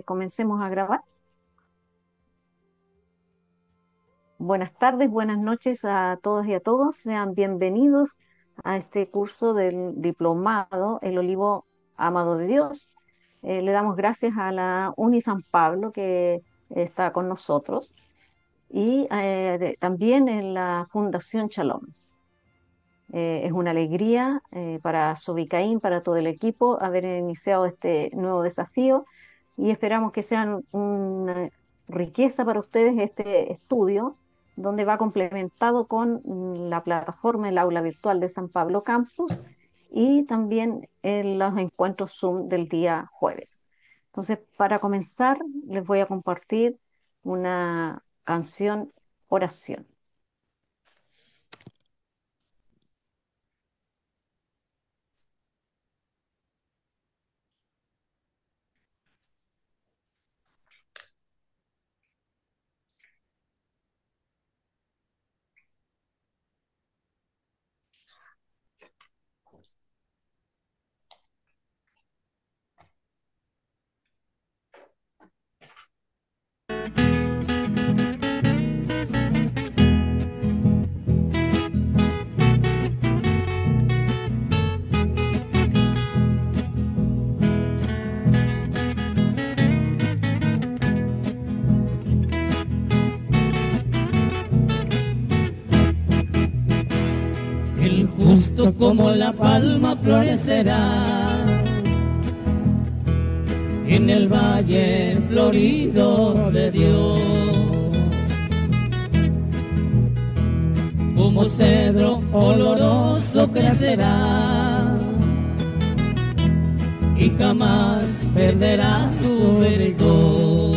comencemos a grabar. Buenas tardes, buenas noches a todas y a todos. Sean bienvenidos a este curso del diplomado El Olivo Amado de Dios. Le damos gracias a la Uni San Pablo que está con nosotros y también en la Fundación Shalom. Es una alegría para Sobicaín, para todo el equipo, haber iniciado este nuevo desafío y esperamos que sean una riqueza para ustedes este estudio, donde va complementado con la plataforma, el aula virtual de San Pablo Campus y también en los encuentros Zoom del día jueves. Entonces, para comenzar, les voy a compartir una canción oración. El justo como la palma florecerá en el valle florido de Dios, como cedro oloroso crecerá y jamás perderá su verdor.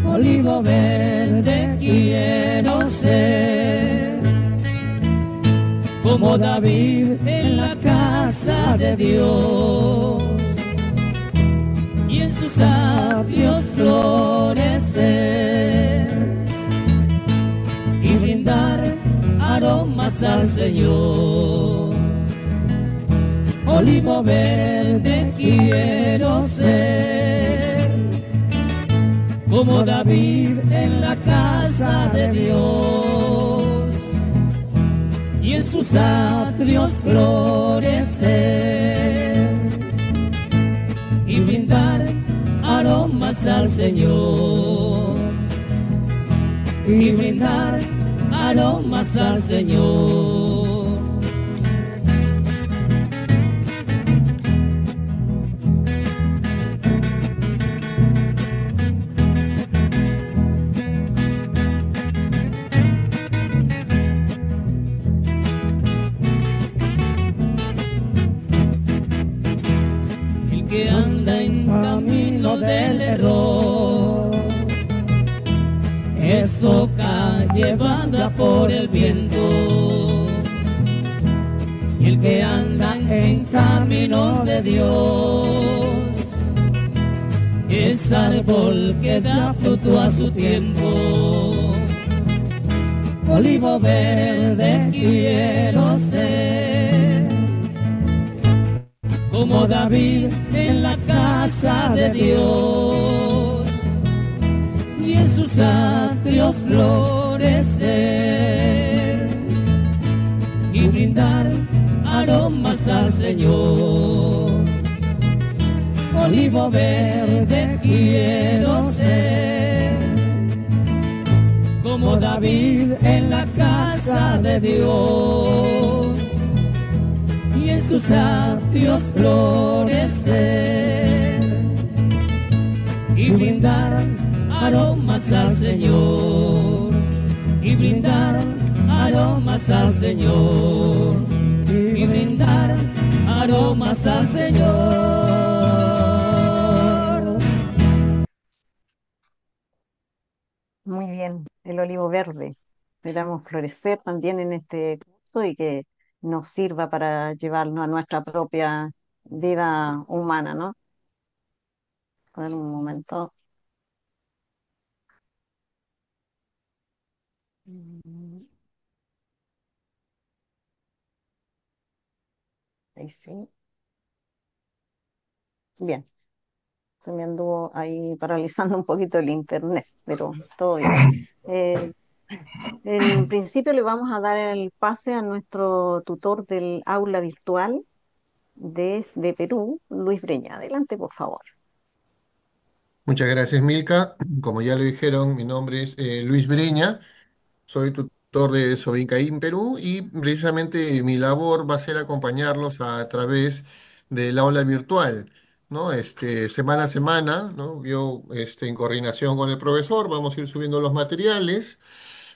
Olivo verde quiero ser, como David en la casa de Dios, y en sus atrios florecer, y brindar aromas al Señor. Olivo verde quiero ser, como David en la casa de Dios, y en sus atrios florecer, y brindar aromas al Señor, y brindar aromas al Señor. Que anda en camino del error es oca llevada por el viento, y el que anda en camino de Dios es árbol que da fruto a su tiempo. Olivo verde quiero ser, como David en la casa de Dios, y en sus atrios florecer, y brindar aromas al Señor. Olivo verde quiero ser, como David en la casa de Dios, y en sus atrios florecer, y brindar aromas al Señor, y brindar aromas al Señor, y brindar aromas al Señor. Muy bien, el olivo verde. Esperamos florecer también en este curso y que nos sirva para llevarnos a nuestra propia vida humana, ¿no? A ver un momento. Mm, Ahí sí. Bien, se me anduvo ahí paralizando un poquito el internet, pero todo bien. Eh, en principio le vamos a dar el pase a nuestro tutor del aula virtual desde Perú, Luis Breña. Adelante, por favor. Muchas gracias, Milka. Como ya lo dijeron, mi nombre es Luis Breña, soy tutor de Sobincaín, Perú, y precisamente mi labor va a ser acompañarlos a través del aula virtual, ¿no? Semana a semana, ¿no? Yo, en coordinación con el profesor, vamos a ir subiendo los materiales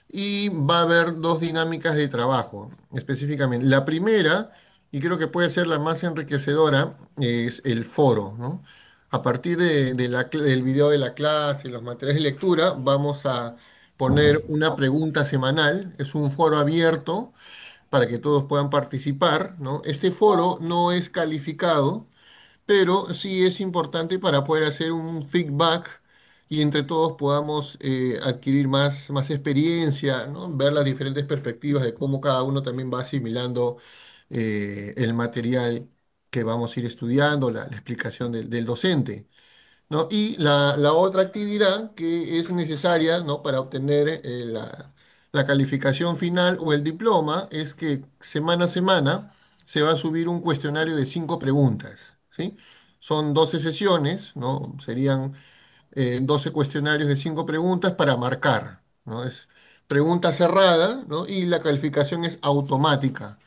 y va a haber dos dinámicas de trabajo, específicamente. La primera, y creo que puede ser la más enriquecedora, es el foro, ¿no? A partir del video de la clase y los materiales de lectura, vamos a poner una pregunta semanal. Es un foro abierto para que todos puedan participar, ¿no? Este foro no es calificado, pero sí es importante para poder hacer un feedback y entre todos podamos adquirir más experiencia, ¿no? Ver las diferentes perspectivas de cómo cada uno también va asimilando el material que vamos a ir estudiando, la explicación del docente, ¿no? Y la otra actividad que es necesaria, ¿no? Para obtener la calificación final o el diploma es que semana a semana se va a subir un cuestionario de 5 preguntas, ¿sí? Son 12 sesiones, ¿no? Serían 12 cuestionarios de 5 preguntas para marcar, ¿no? Es pregunta cerrada, ¿no? Y la calificación es automática,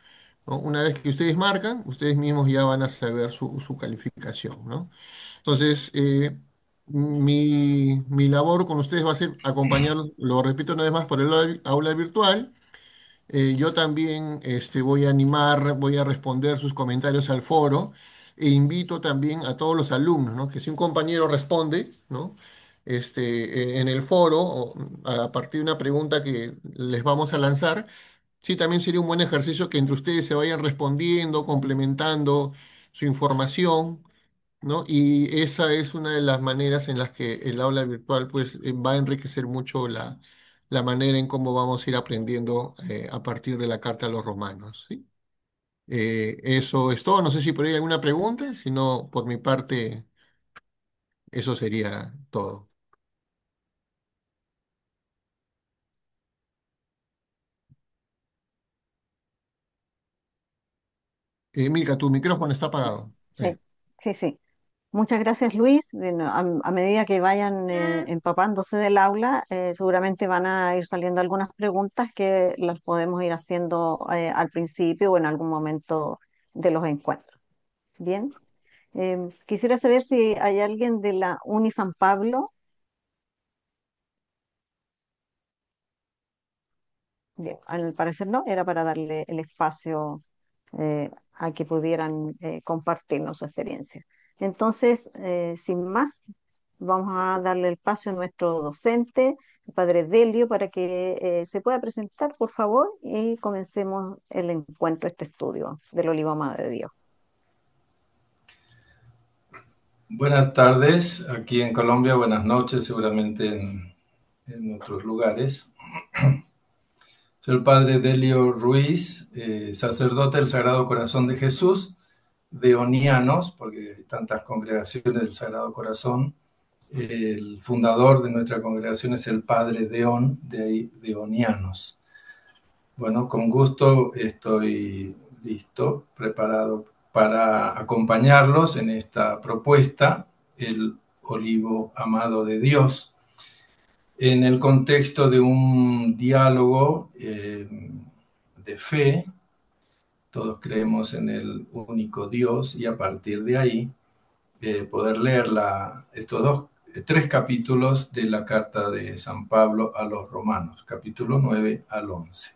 ¿no? Una vez que ustedes marcan, ustedes mismos ya van a saber su calificación, ¿no? Entonces, mi labor con ustedes va a ser acompañarlos, lo repito una vez más, por el aula virtual. Yo también voy a animar, voy a responder sus comentarios al foro e invito también a todos los alumnos, ¿no? Que si un compañero responde, ¿no? En el foro, o a partir de una pregunta que les vamos a lanzar, sí, también sería un buen ejercicio que entre ustedes se vayan respondiendo, complementando su información, ¿no? Y esa es una de las maneras en las que el aula virtual pues va a enriquecer mucho la manera en cómo vamos a ir aprendiendo a partir de la carta a los romanos, ¿sí? Eso es todo. No sé si por ahí hay alguna pregunta, si no, por mi parte, eso sería todo. Milka, tu micrófono está apagado. Sí, sí, sí. Muchas gracias, Luis. Bueno, a medida que vayan empapándose del aula, seguramente van a ir saliendo algunas preguntas que las podemos ir haciendo al principio o en algún momento de los encuentros. Bien. Quisiera saber si hay alguien de la Uni San Pablo. Bien, al parecer no, era para darle el espacio a que pudieran compartirnos su experiencia. Entonces, sin más, vamos a darle el espacio a nuestro docente, el padre Delio, para que se pueda presentar, por favor, y comencemos el encuentro, este estudio del Olivo Amado de Dios. Buenas tardes, aquí en Colombia, buenas noches, seguramente en otros lugares. Soy el padre Delio Ruiz, sacerdote del Sagrado Corazón de Jesús, de Onianos, porque hay tantas congregaciones del Sagrado Corazón. El fundador de nuestra congregación es el padre Deón, de ahí, de Onianos. Bueno, con gusto estoy listo, preparado para acompañarlos en esta propuesta, el olivo amado de Dios, en el contexto de un diálogo de fe. Todos creemos en el único Dios y a partir de ahí poder leer estos tres capítulos de la carta de San Pablo a los Romanos, capítulo 9 al 11.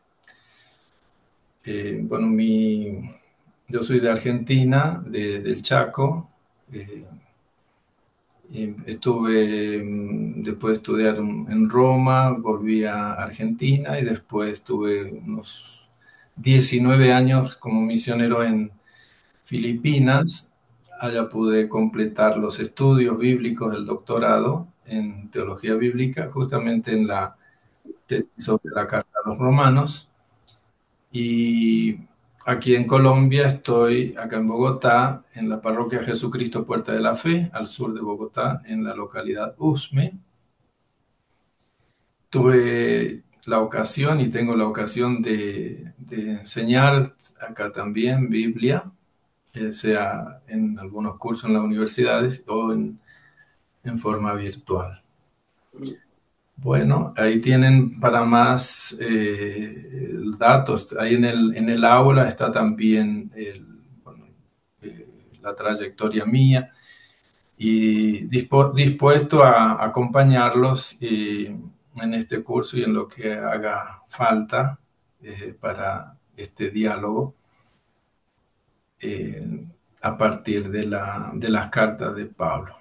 Bueno, yo soy de Argentina, del Chaco. eh, Estuve, después de estudiar en Roma, volví a Argentina y después estuve unos 19 años como misionero en Filipinas. Allá pude completar los estudios bíblicos del doctorado en teología bíblica, justamente en la tesis sobre la carta a los romanos. Y aquí en Colombia, estoy acá en Bogotá, en la parroquia Jesucristo Puerta de la Fe, al sur de Bogotá, en la localidad Usme. Tuve la ocasión y tengo la ocasión de enseñar acá también Biblia, sea en algunos cursos en las universidades o en forma virtual. Bueno, ahí tienen para más datos. Ahí en el aula está también bueno, la trayectoria mía y dispuesto a acompañarlos en este curso y en lo que haga falta para este diálogo eh, a partir de las cartas de Pablo.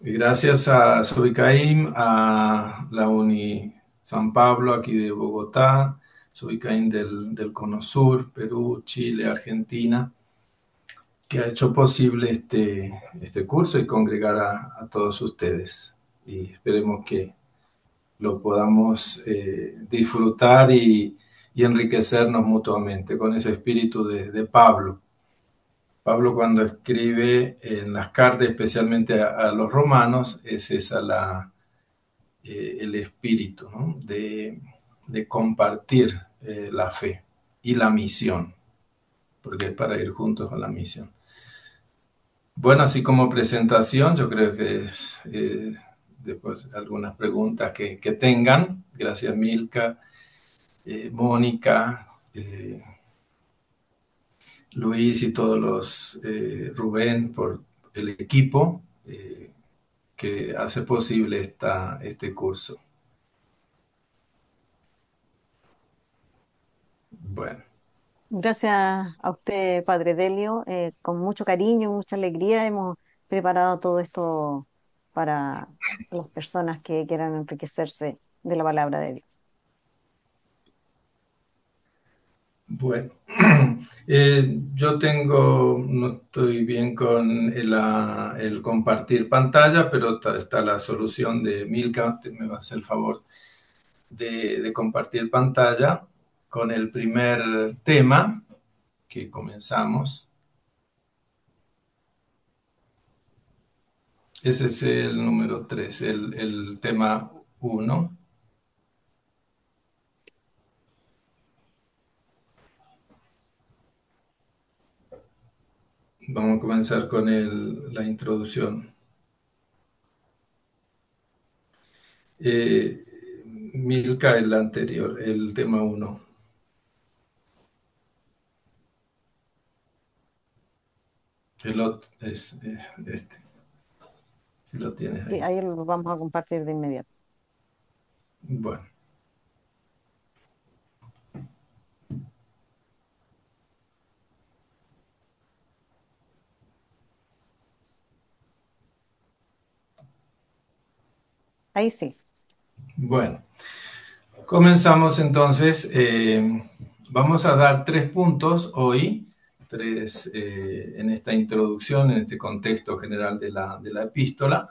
Gracias a Sobicaim, a la Uni San Pablo, aquí de Bogotá, Sobicaim del Cono Sur, Perú, Chile, Argentina, que ha hecho posible este curso y congregar a todos ustedes. Y esperemos que lo podamos disfrutar y enriquecernos mutuamente con ese espíritu de Pablo. Pablo cuando escribe en las cartas, especialmente a los romanos, es esa el espíritu, ¿no? de compartir la fe y la misión, porque es para ir juntos a la misión. Bueno, así como presentación, yo creo que es después algunas preguntas que tengan. Gracias Milka, Mónica, Luis y todos los, Rubén, por el equipo que hace posible este curso. Bueno. Gracias a usted, Padre Delio. Con mucho cariño, mucha alegría hemos preparado todo esto para las personas que quieran enriquecerse de la palabra de Dios. Bueno, yo no estoy bien con el compartir pantalla, pero está la solución de Milka, me va a hacer el favor de compartir pantalla con el primer tema que comenzamos. Ese es el número 3, el tema 1. Vamos a comenzar con la introducción. Milka, el anterior, el tema 1. El otro es este, si lo tienes Y ahí. ahí lo vamos a compartir de inmediato. Bueno, Ahí sí. bueno. Comenzamos entonces. Vamos a dar 3 puntos hoy, en esta introducción, en este contexto general de la epístola.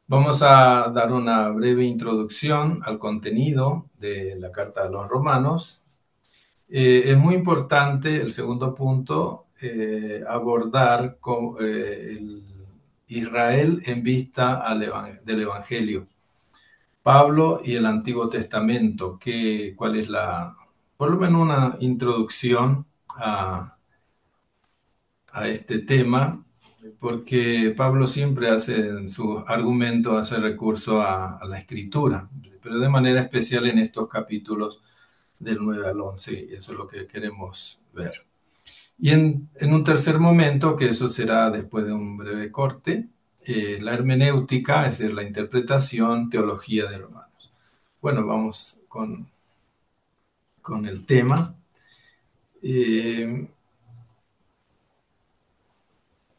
Vamos a dar una breve introducción al contenido de la carta de los romanos. Es muy importante, el segundo punto, abordar Israel en vista del Evangelio. Pablo y el Antiguo Testamento, cuál es por lo menos una introducción a este tema, porque Pablo siempre en sus argumentos hace recurso a la escritura, pero de manera especial en estos capítulos del 9 al 11, y eso es lo que queremos ver. Y en un tercer momento, que eso será después de un breve corte, la hermenéutica, es decir, la interpretación, teología de Romanos. Bueno, vamos con el tema. El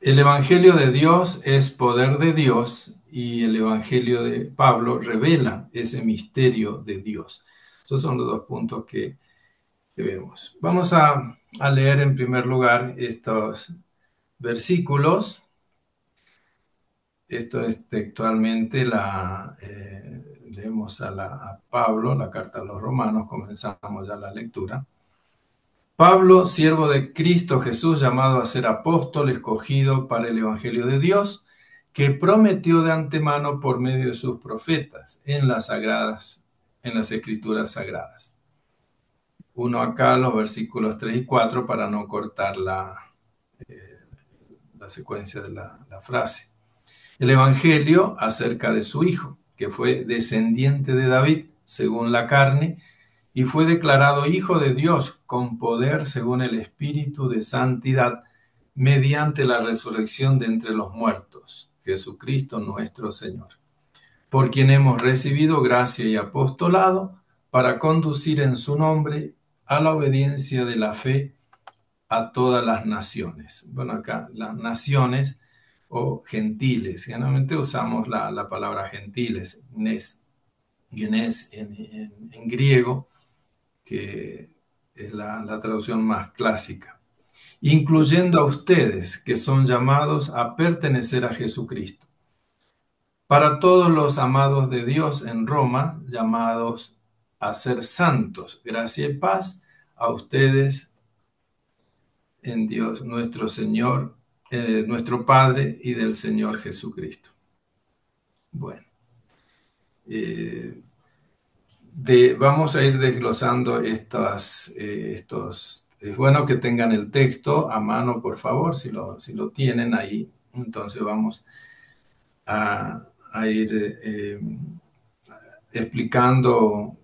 Evangelio de Dios es poder de Dios y el Evangelio de Pablo revela ese misterio de Dios. Esos son los 2 puntos que vemos. Vamos a leer en primer lugar estos versículos. Esto es textualmente leemos a Pablo, la carta a los romanos, comenzamos ya la lectura. Pablo, siervo de Cristo Jesús, llamado a ser apóstol, escogido para el Evangelio de Dios, que prometió de antemano por medio de sus profetas en las escrituras sagradas. Uno acá, los versículos 3 y 4, para no cortar la secuencia de la frase. El Evangelio acerca de su Hijo, que fue descendiente de David según la carne, y fue declarado Hijo de Dios con poder según el Espíritu de santidad, mediante la resurrección de entre los muertos, Jesucristo nuestro Señor, por quien hemos recibido gracia y apostolado para conducir en su nombre a la obediencia de la fe a todas las naciones. Bueno, acá las naciones o gentiles, generalmente usamos la palabra gentiles, genes en griego, que es la traducción más clásica, incluyendo a ustedes que son llamados a pertenecer a Jesucristo. Para todos los amados de Dios en Roma, llamados a ser santos, gracia y paz a ustedes en Dios nuestro Señor, nuestro Padre y del Señor Jesucristo. Bueno, vamos a ir desglosando estos. Es bueno que tengan el texto a mano, por favor, si lo tienen ahí. Entonces vamos a ir explicando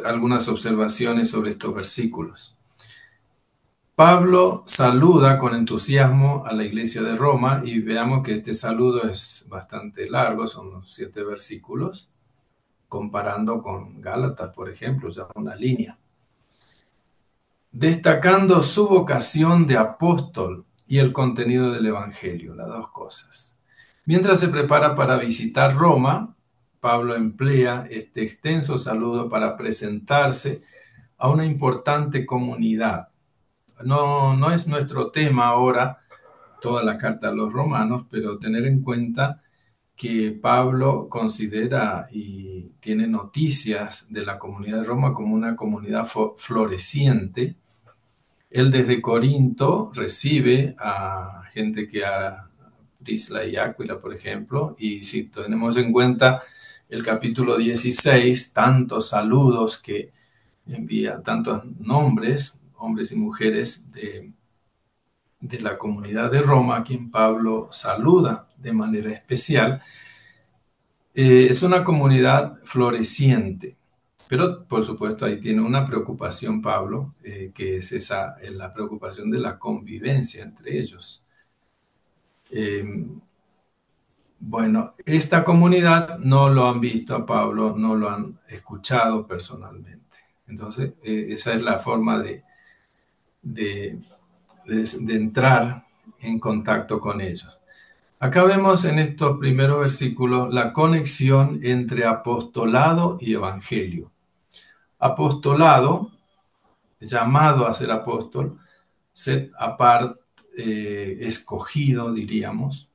algunas observaciones sobre estos versículos. Pablo saluda con entusiasmo a la iglesia de Roma y veamos que este saludo es bastante largo, son unos 7 versículos, comparando con Gálatas, por ejemplo, ya una línea. Destacando su vocación de apóstol y el contenido del Evangelio, las dos cosas. Mientras se prepara para visitar Roma, Pablo emplea este extenso saludo para presentarse a una importante comunidad. No es nuestro tema ahora, toda la carta a los romanos, pero tener en cuenta que Pablo considera y tiene noticias de la comunidad de Roma como una comunidad floreciente. Él desde Corinto recibe a gente que a Priscila y Áquila, por ejemplo, y si tenemos en cuenta el capítulo 16, tantos saludos que envía, tantos nombres, hombres y mujeres de la comunidad de Roma, a quien Pablo saluda de manera especial. Es una comunidad floreciente, pero por supuesto ahí tiene una preocupación Pablo, que es la preocupación de la convivencia entre ellos. Bueno, esta comunidad no lo han visto a Pablo, no lo han escuchado personalmente. Entonces, esa es la forma de entrar en contacto con ellos. Acá vemos en estos primeros versículos la conexión entre apostolado y evangelio. Apostolado, llamado a ser apóstol, set apart, escogido, diríamos,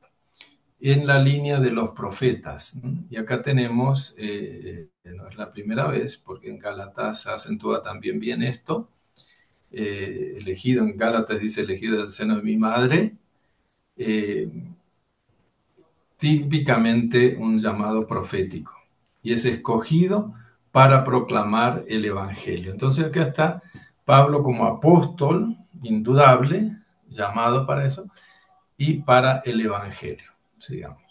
en la línea de los profetas. Y acá tenemos, no es la primera vez, porque en Gálatas se acentúa también bien esto, elegido, en Gálatas dice elegido del seno de mi madre, típicamente un llamado profético, y es escogido para proclamar el Evangelio. Entonces acá está Pablo como apóstol, indudable, llamado para eso, y para el Evangelio, sigamos.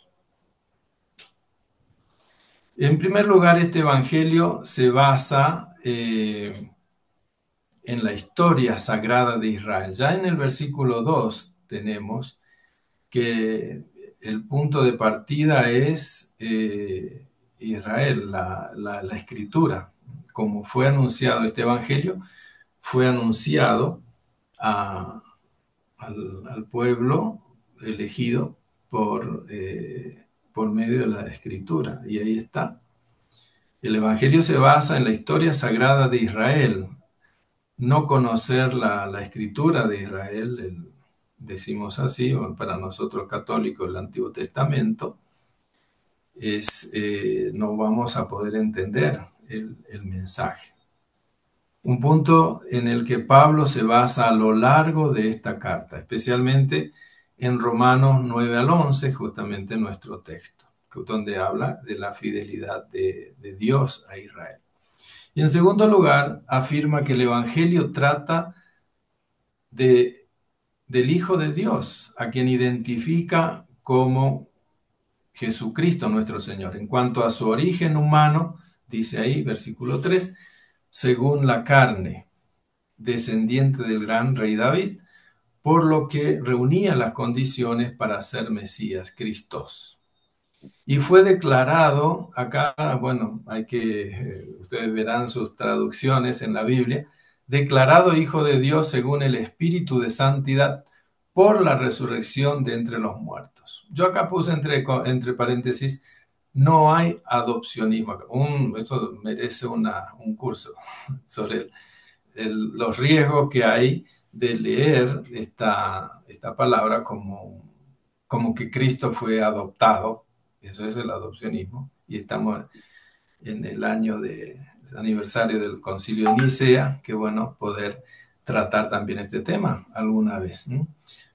En primer lugar, este Evangelio se basa en la historia sagrada de Israel. Ya en el versículo 2 tenemos que el punto de partida es Israel, la escritura. Como fue anunciado este Evangelio, fue anunciado al pueblo elegido por medio de la escritura. Y ahí está. El Evangelio se basa en la historia sagrada de Israel. No conocer la escritura de Israel, decimos así, para nosotros católicos el Antiguo Testamento, no vamos a poder entender el mensaje. un punto en el que Pablo se basa a lo largo de esta carta, especialmente en Romanos 9 al 11, justamente nuestro texto, donde habla de la fidelidad de Dios a Israel. Y en segundo lugar, afirma que el Evangelio trata del Hijo de Dios, a quien identifica como Jesucristo nuestro Señor. En cuanto a su origen humano, dice ahí, versículo 3, según la carne, descendiente del gran rey David, por lo que reunía las condiciones para ser Mesías, Cristos. Y fue declarado, acá, bueno, ustedes verán sus traducciones en la Biblia, declarado Hijo de Dios según el Espíritu de Santidad por la resurrección de entre los muertos. Yo acá puse entre paréntesis, no hay adopcionismo. Eso merece un curso sobre los riesgos que hay de leer esta palabra como que Cristo fue adoptado. Eso es el adopcionismo. Y estamos en el aniversario del Concilio de Nicea, que bueno poder tratar también este tema alguna vez, ¿no?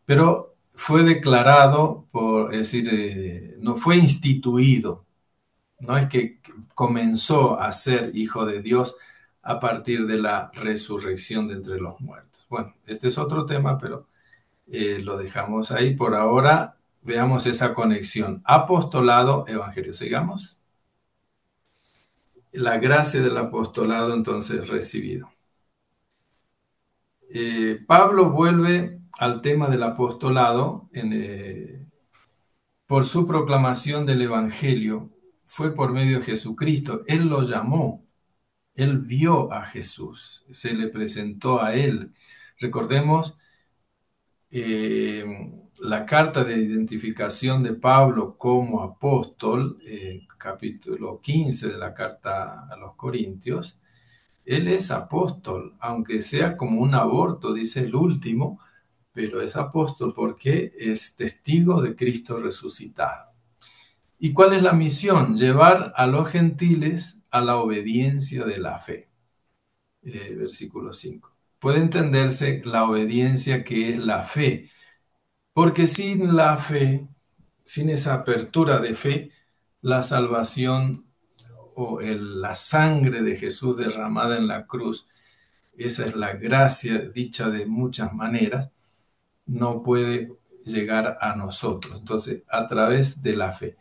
Pero fue declarado, es decir, no fue instituido, no es que comenzó a ser hijo de Dios a partir de la resurrección de entre los muertos. Bueno, este es otro tema, pero lo dejamos ahí. Por ahora, veamos esa conexión. Apostolado, evangelio. Sigamos. La gracia del apostolado entonces recibido. Pablo vuelve al tema del apostolado por su proclamación del evangelio. Fue por medio de Jesucristo. Él lo llamó. Él vio a Jesús, se le presentó a él. Recordemos la carta de identificación de Pablo como apóstol, capítulo 15 de la carta a los Corintios. Él es apóstol, aunque sea como un aborto, dice el último, pero es apóstol porque es testigo de Cristo resucitado. ¿Y cuál es la misión? Llevar a los gentiles a la obediencia de la fe. Versículo 5. Puede entenderse la obediencia que es la fe, porque sin la fe, sin esa apertura de fe, la salvación o la sangre de Jesús derramada en la cruz, esa es la gracia dicha de muchas maneras, no puede llegar a nosotros. Entonces, a través de la fe.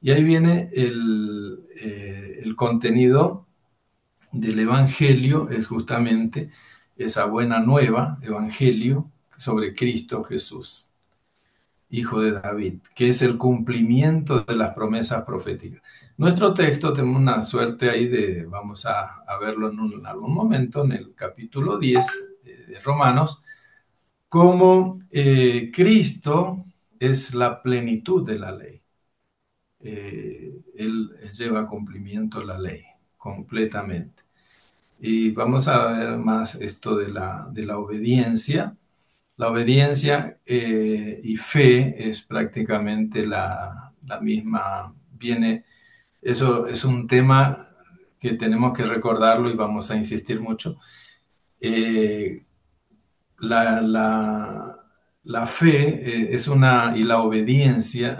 Y ahí viene el contenido del Evangelio, es justamente esa buena nueva, Evangelio, sobre Cristo Jesús, Hijo de David, que es el cumplimiento de las promesas proféticas. Nuestro texto, tenemos una suerte ahí vamos a verlo en algún momento, en el capítulo 10 de Romanos, como Cristo es la plenitud de la ley. Él lleva a cumplimiento la ley completamente. Y vamos a ver más esto de la obediencia. La obediencia y fe es prácticamente la misma. Eso es un tema que tenemos que recordarlo y vamos a insistir mucho. La fe y la obediencia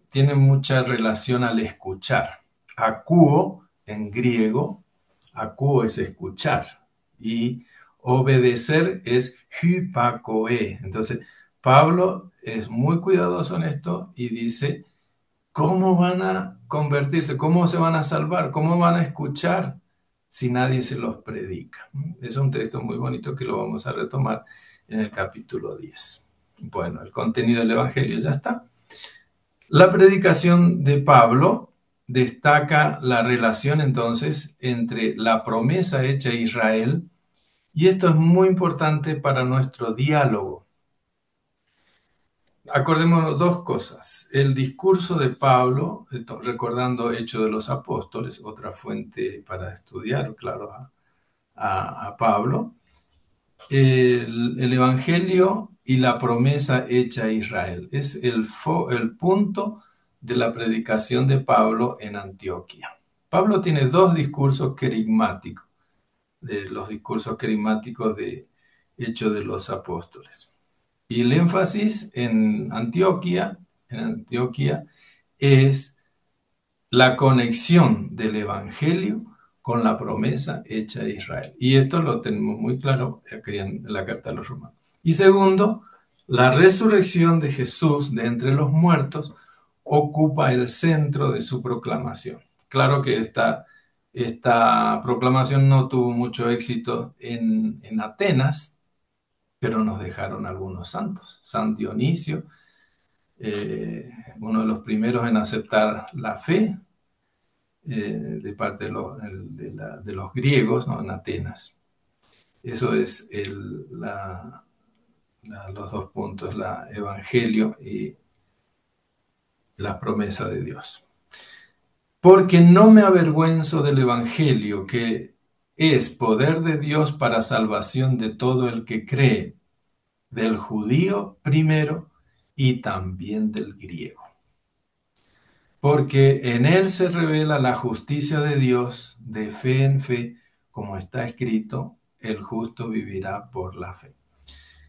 tiene mucha relación al escuchar. Akúo, en griego, akúo es escuchar y obedecer es hypakoe. Entonces, Pablo es muy cuidadoso en esto y dice, ¿cómo van a convertirse? ¿Cómo se van a salvar? ¿Cómo van a escuchar si nadie se los predica? Es un texto muy bonito que lo vamos a retomar en el capítulo 10. Bueno, el contenido del Evangelio ya está. La predicación de Pablo destaca la relación entonces entre la promesa hecha a Israel, y esto es muy importante para nuestro diálogo. Acordémonos dos cosas. El discurso de Pablo, recordando Hechos de los Apóstoles, otra fuente para estudiar, claro, a Pablo. El Evangelio y la promesa hecha a Israel. Es el punto de la predicación de Pablo en Antioquía. Pablo tiene dos discursos querigmáticos, de los discursos querigmáticos de Hechos de los Apóstoles. Y el énfasis en Antioquía es la conexión del Evangelio con la promesa hecha a Israel. Y esto lo tenemos muy claro aquí en la carta de los Romanos. Y segundo, la resurrección de Jesús de entre los muertos ocupa el centro de su proclamación. Claro que esta proclamación no tuvo mucho éxito en Atenas, pero nos dejaron algunos santos. San Dionisio, uno de los primeros en aceptar la fe, de parte de los griegos, ¿no? En Atenas. Eso es los dos puntos, el Evangelio y la promesa de Dios. Porque no me avergüenzo del Evangelio, que es poder de Dios para salvación de todo el que cree, del judío primero y también del griego. Porque en él se revela la justicia de Dios de fe en fe, como está escrito, el justo vivirá por la fe.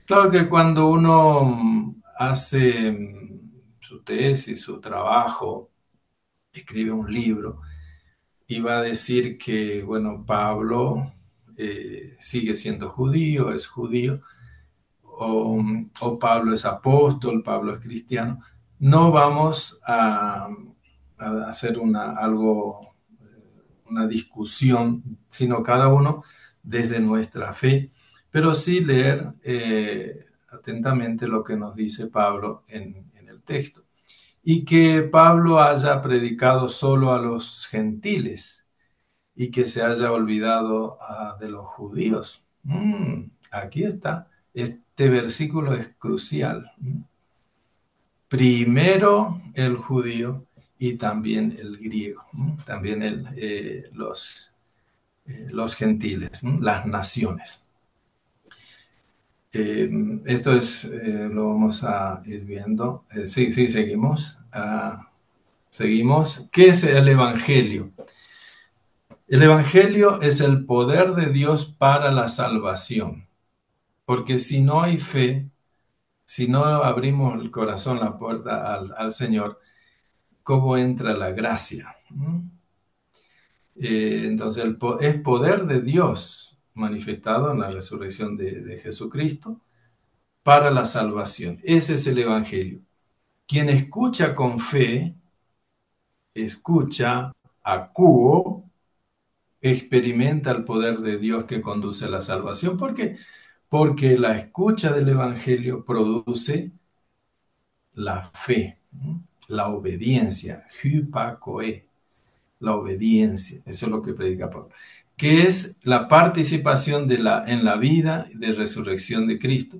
Claro que cuando uno hace su tesis, su trabajo, escribe un libro y va a decir que, bueno, Pablo sigue siendo judío, es judío, o Pablo es apóstol, Pablo es cristiano, no vamos a hacer una discusión, sino cada uno desde nuestra fe, pero sí leer atentamente lo que nos dice Pablo en el texto. Y que Pablo haya predicado solo a los gentiles y que se haya olvidado de los judíos. Aquí está. Este versículo es crucial. Primero el judío y también el griego, también los gentiles, las naciones. Esto lo vamos a ir viendo. Sí, seguimos. Seguimos. ¿Qué es el Evangelio? El Evangelio es el poder de Dios para la salvación, porque si no hay fe, si no abrimos el corazón, la puerta al Señor, ¿cómo entra la gracia? Entonces, es poder de Dios manifestado en la resurrección de Jesucristo para la salvación. Ese es el Evangelio. Quien escucha con fe, escucha, acuo, experimenta el poder de Dios que conduce a la salvación. ¿Por qué? Porque la escucha del Evangelio produce la fe, la obediencia, hypakoe, la obediencia. Eso es lo que predica Pablo, que es la participación en la vida de resurrección de Cristo,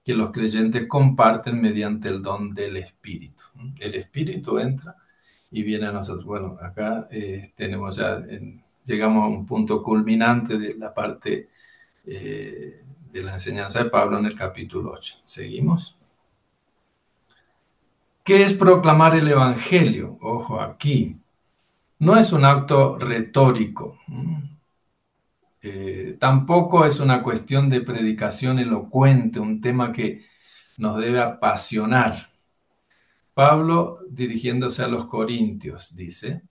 que los creyentes comparten mediante el don del Espíritu. El Espíritu entra y viene a nosotros. Bueno, acá llegamos a un punto culminante de la parte de la enseñanza de Pablo en el capítulo 8. ¿Seguimos? ¿Qué es proclamar el Evangelio? Ojo, aquí. No es un acto retórico. Tampoco es una cuestión de predicación elocuente, un tema que nos debe apasionar. Pablo, dirigiéndose a los corintios, dice: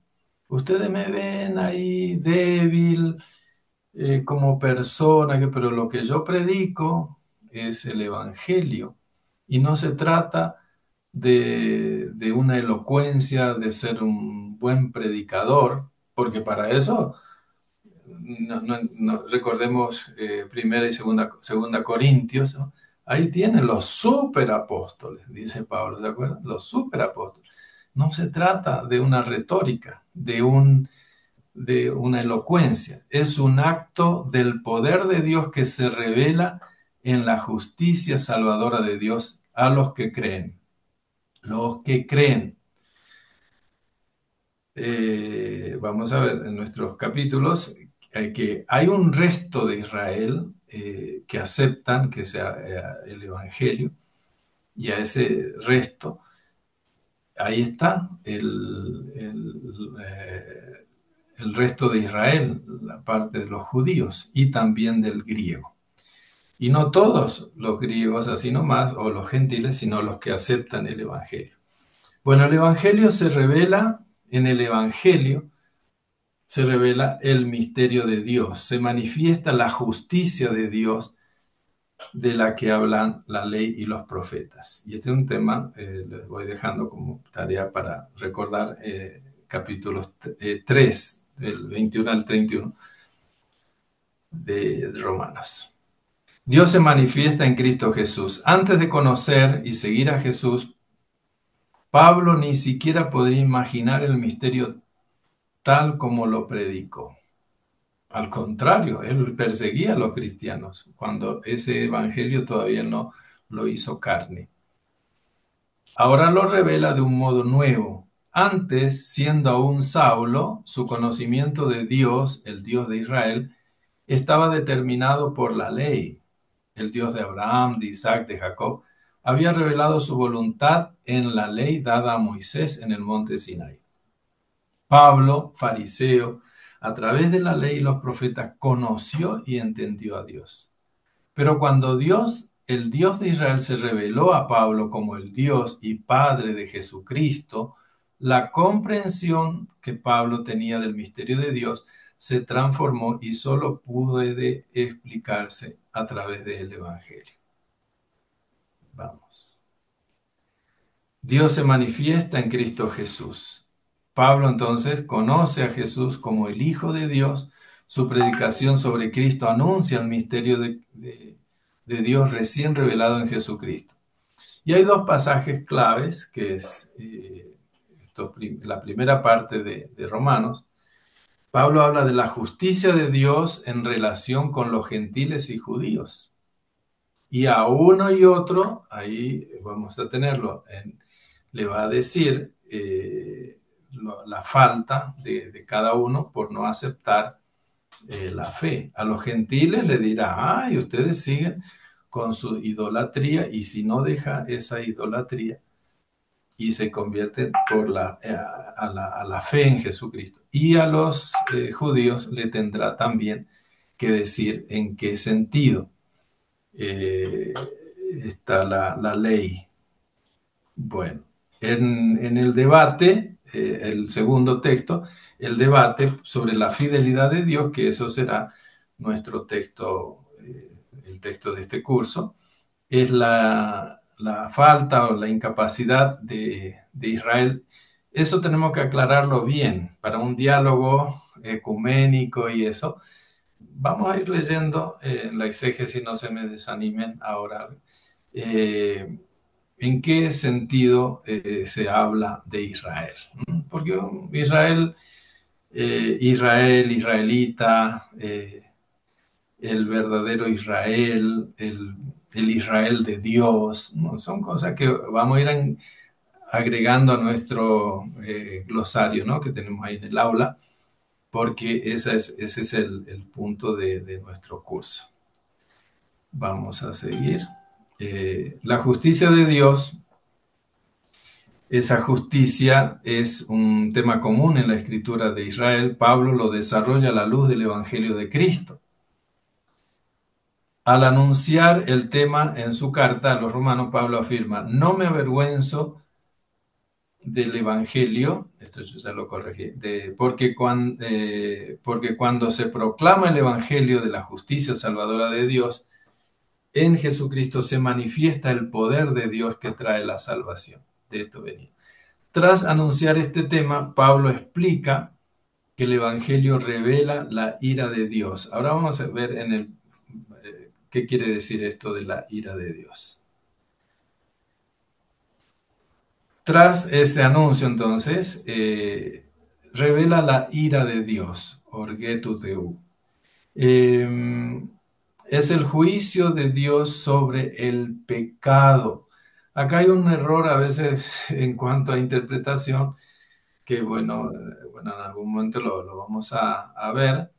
ustedes me ven ahí débil como persona, pero lo que yo predico es el Evangelio. Y no se trata de una elocuencia, de ser un buen predicador, porque para eso recordemos primera y segunda Corintios, ¿no? Ahí tienen los superapóstoles, dice Pablo, ¿de acuerdo? Los superapóstoles. No se trata de una retórica, de una elocuencia. Es un acto del poder de Dios que se revela en la justicia salvadora de Dios a los que creen. Los que creen. Vamos a ver en nuestros capítulos que hay un resto de Israel que aceptan que sea el Evangelio, y a ese resto, ahí está el resto de Israel, la parte de los judíos y también del griego. Y no todos los griegos así nomás, o los gentiles, sino los que aceptan el Evangelio. Bueno, el Evangelio se revela, en el Evangelio se revela el misterio de Dios, se manifiesta la justicia de Dios de la que hablan la ley y los profetas. Y este es un tema, les voy dejando como tarea para recordar capítulos 3, del 21 al 31 de Romanos. Dios se manifiesta en Cristo Jesús. Antes de conocer y seguir a Jesús, Pablo ni siquiera podría imaginar el misterio tal como lo predicó. Al contrario, él perseguía a los cristianos cuando ese evangelio todavía no lo hizo carne. Ahora lo revela de un modo nuevo. Antes, siendo aún Saulo, su conocimiento de Dios, el Dios de Israel, estaba determinado por la ley. El Dios de Abraham, de Isaac, de Jacob, había revelado su voluntad en la ley dada a Moisés en el monte Sinai. Pablo, fariseo, a través de la ley y los profetas, conoció y entendió a Dios. Pero cuando Dios, el Dios de Israel, se reveló a Pablo como el Dios y Padre de Jesucristo, la comprensión que Pablo tenía del misterio de Dios se transformó y solo puede explicarse a través del Evangelio. Vamos. Dios se manifiesta en Cristo Jesús. Pablo entonces conoce a Jesús como el Hijo de Dios. Su predicación sobre Cristo anuncia el misterio de Dios recién revelado en Jesucristo. Y hay dos pasajes claves, que es la primera parte de Romanos. Pablo habla de la justicia de Dios en relación con los gentiles y judíos. Y a uno y otro, ahí vamos a tenerlo, le va a decir la falta de cada uno por no aceptar la fe. A los gentiles le dirá, ay, ustedes siguen con su idolatría, y si no deja esa idolatría y se convierte a la fe en Jesucristo. Y a los judíos le tendrá también que decir en qué sentido está la ley. Bueno, en el debate, el segundo texto, el debate sobre la fidelidad de Dios, que eso será nuestro texto, el texto de este curso, es la falta o la incapacidad de Israel. Eso tenemos que aclararlo bien para un diálogo ecuménico y eso. Vamos a ir leyendo la exégesis, no se me desanimen ahora. ¿En qué sentido se habla de Israel? Porque Israel, israelita, el verdadero Israel, el Israel de Dios, ¿no? Son cosas que vamos a ir agregando a nuestro glosario, ¿no? Que tenemos ahí en el aula, porque ese es el punto de nuestro curso. Vamos a seguir. La justicia de Dios, esa justicia es un tema común en la escritura de Israel. Pablo lo desarrolla a la luz del Evangelio de Cristo. Al anunciar el tema en su carta a los romanos, Pablo afirma, no me avergüenzo del Evangelio, esto yo ya lo corregí, porque cuando se proclama el Evangelio de la justicia salvadora de Dios, en Jesucristo se manifiesta el poder de Dios que trae la salvación. De esto venía. Tras anunciar este tema, Pablo explica que el Evangelio revela la ira de Dios. Ahora vamos a ver qué quiere decir esto de la ira de Dios. Tras este anuncio, entonces, revela la ira de Dios, orgetu Deu. Es el juicio de Dios sobre el pecado. Acá hay un error a veces en cuanto a interpretación, que bueno, en algún momento lo vamos a ver,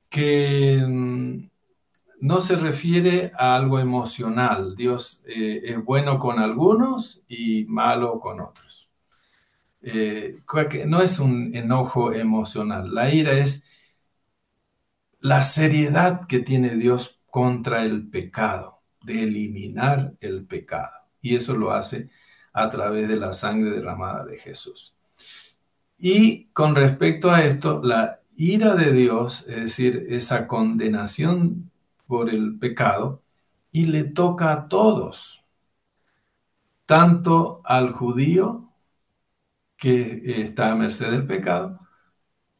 que no se refiere a algo emocional. Dios es bueno con algunos y malo con otros. no es un enojo emocional. La ira es la seriedad que tiene Dios contra el pecado, de eliminar el pecado. Y eso lo hace a través de la sangre derramada de Jesús. Y con respecto a esto, la ira de Dios, es decir, esa condenación por el pecado, y le toca a todos, tanto al judío que está a merced del pecado,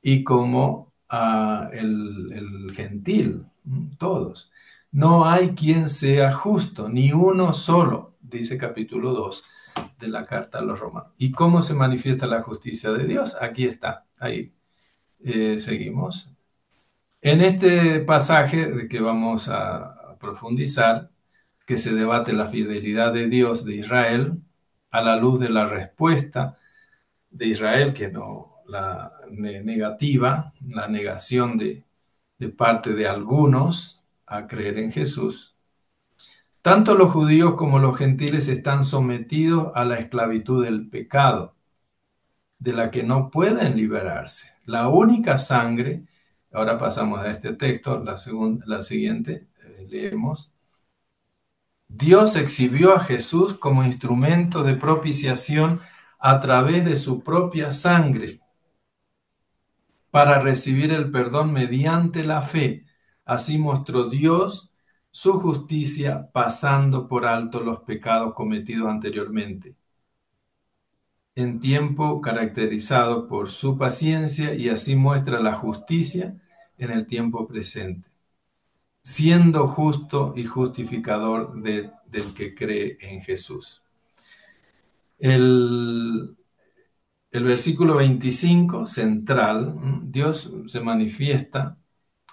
y como a el gentil, todos. No hay quien sea justo, ni uno solo, dice capítulo 2 de la carta a los romanos. ¿Y cómo se manifiesta la justicia de Dios? Aquí está, ahí seguimos. En este pasaje de que vamos a profundizar, que se debate la fidelidad de Dios de Israel a la luz de la respuesta de Israel, que no la negativa, la negación de parte de algunos a creer en Jesús. Tanto los judíos como los gentiles están sometidos a la esclavitud del pecado, de la que no pueden liberarse. La única sangre, ahora pasamos a este texto, la siguiente, leemos. Dios exhibió a Jesús como instrumento de propiciación a través de su propia sangre para recibir el perdón mediante la fe. Así mostró Dios su justicia pasando por alto los pecados cometidos anteriormente, en tiempo caracterizado por su paciencia, y así muestra la justicia en el tiempo presente, siendo justo y justificador del que cree en Jesús. El versículo 25, central, Dios se manifiesta,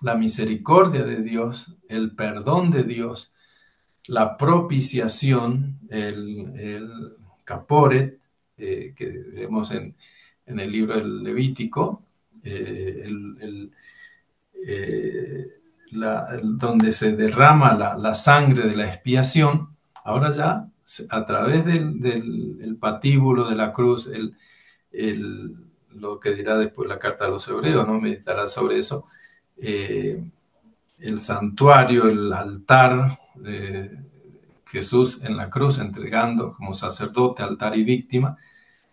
la misericordia de Dios, el perdón de Dios, la propiciación, el caporet, que vemos en el libro del Levítico, donde se derrama la sangre de la expiación. Ahora ya, a través del patíbulo de la cruz, lo que dirá después la carta a los hebreos, ¿no? Meditará sobre eso. El santuario, el altar, Jesús en la cruz entregando como sacerdote, altar y víctima,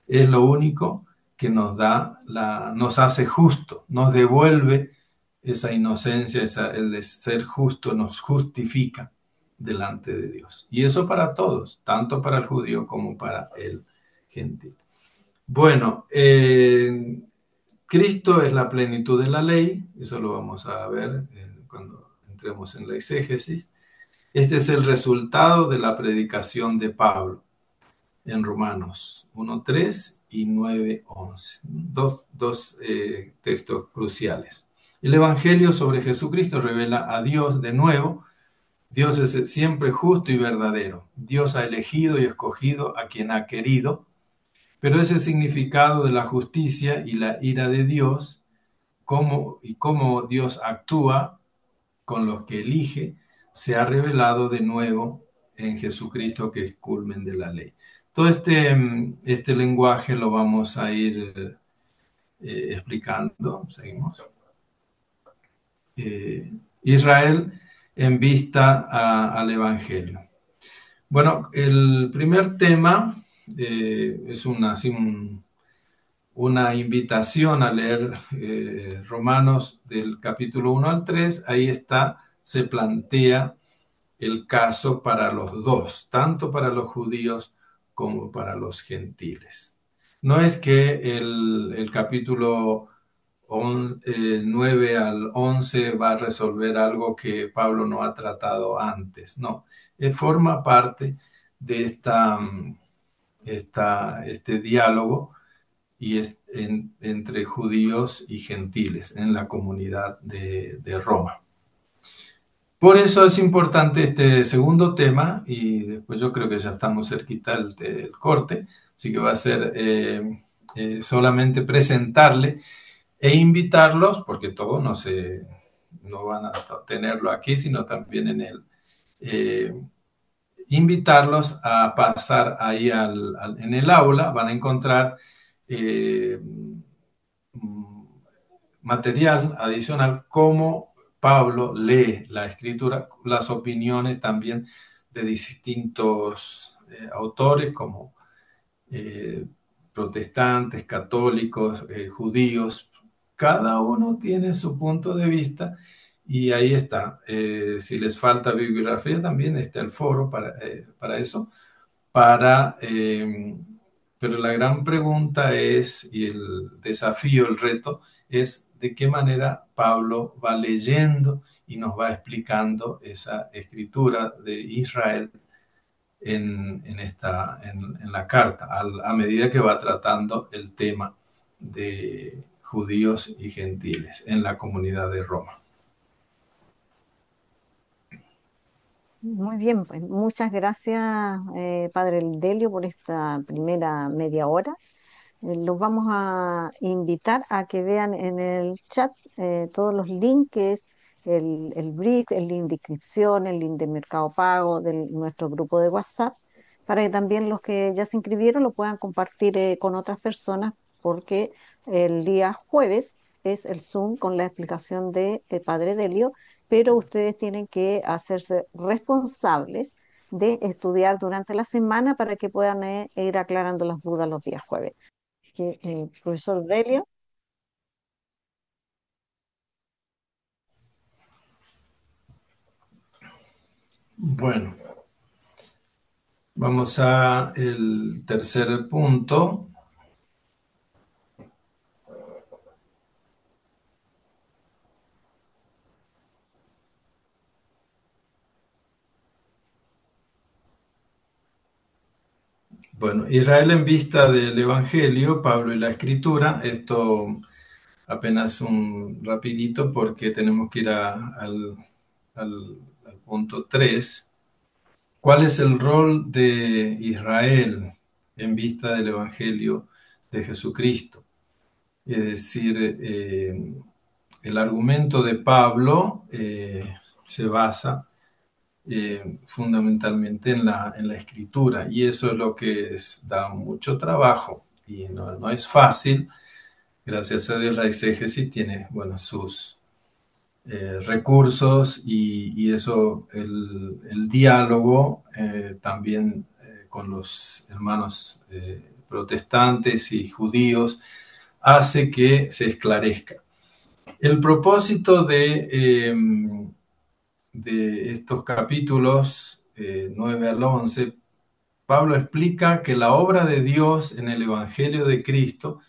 es lo único que nos hace justo, nos devuelve esa inocencia, el ser justo, nos justifica delante de Dios. Y eso para todos, tanto para el judío como para el gentil. Bueno, Cristo es la plenitud de la ley, eso lo vamos a ver cuando entremos en la exégesis. Este es el resultado de la predicación de Pablo en Romanos 1:3 y 9:11. Dos textos cruciales. El Evangelio sobre Jesucristo revela a Dios de nuevo. Dios es siempre justo y verdadero. Dios ha elegido y escogido a quien ha querido. Pero ese significado de la justicia y la ira de Dios, cómo Dios actúa con los que elige, se ha revelado de nuevo en Jesucristo, que es culmen de la ley. Todo este lenguaje lo vamos a ir explicando. Seguimos. Israel en vista al Evangelio. Bueno, el primer tema es una invitación a leer Romanos del capítulo 1 al 3. Ahí se plantea el caso para los dos, tanto para los judíos como para los gentiles. No es que el capítulo 9 al 11 va a resolver algo que Pablo no ha tratado antes, no. Forma parte de este diálogo y entre judíos y gentiles en la comunidad de Roma. Por eso es importante este segundo tema, y después yo creo que ya estamos cerquita del corte, así que va a ser solamente presentarle e invitarlos, porque todos no van a tenerlo aquí, sino también en él. Invitarlos a pasar ahí en el aula, van a encontrar eh, material adicional, cómo Pablo lee la escritura, las opiniones también de distintos autores como eh, protestantes, católicos, judíos. Cada uno tiene su punto de vista y ahí está. Si les falta bibliografía, también está el foro para eso. Para, pero la gran pregunta es, y el desafío, el reto, es de qué manera Pablo va leyendo y nos va explicando esa escritura de Israel en la carta, a medida que va tratando el tema de judíos y gentiles en la comunidad de Roma. Muy bien, pues muchas gracias, Padre Delio, por esta primera media hora. Los vamos a invitar a que vean en el chat todos los links, que es el brief, el link de inscripción, el link de Mercado Pago, de nuestro grupo de WhatsApp, para que también los que ya se inscribieron lo puedan compartir con otras personas, porque el día jueves es el Zoom con la explicación de Padre Delio, pero ustedes tienen que hacerse responsables de estudiar durante la semana para que puedan ir aclarando las dudas los días jueves. Profesor Delio. Bueno, vamos a el tercer punto. Bueno, Israel en vista del Evangelio, Pablo y la Escritura. Esto apenas un rapidito porque tenemos que ir al punto 3. ¿Cuál es el rol de Israel en vista del Evangelio de Jesucristo? Es decir, el argumento de Pablo se basa fundamentalmente en la escritura, y eso es lo que da mucho trabajo y no es fácil. Gracias a Dios la exégesis tiene, bueno, sus recursos y eso, el diálogo también con los hermanos protestantes y judíos hace que se esclarezca. El propósito de estos capítulos 9 al 11, Pablo explica que la obra de Dios en el Evangelio de Cristo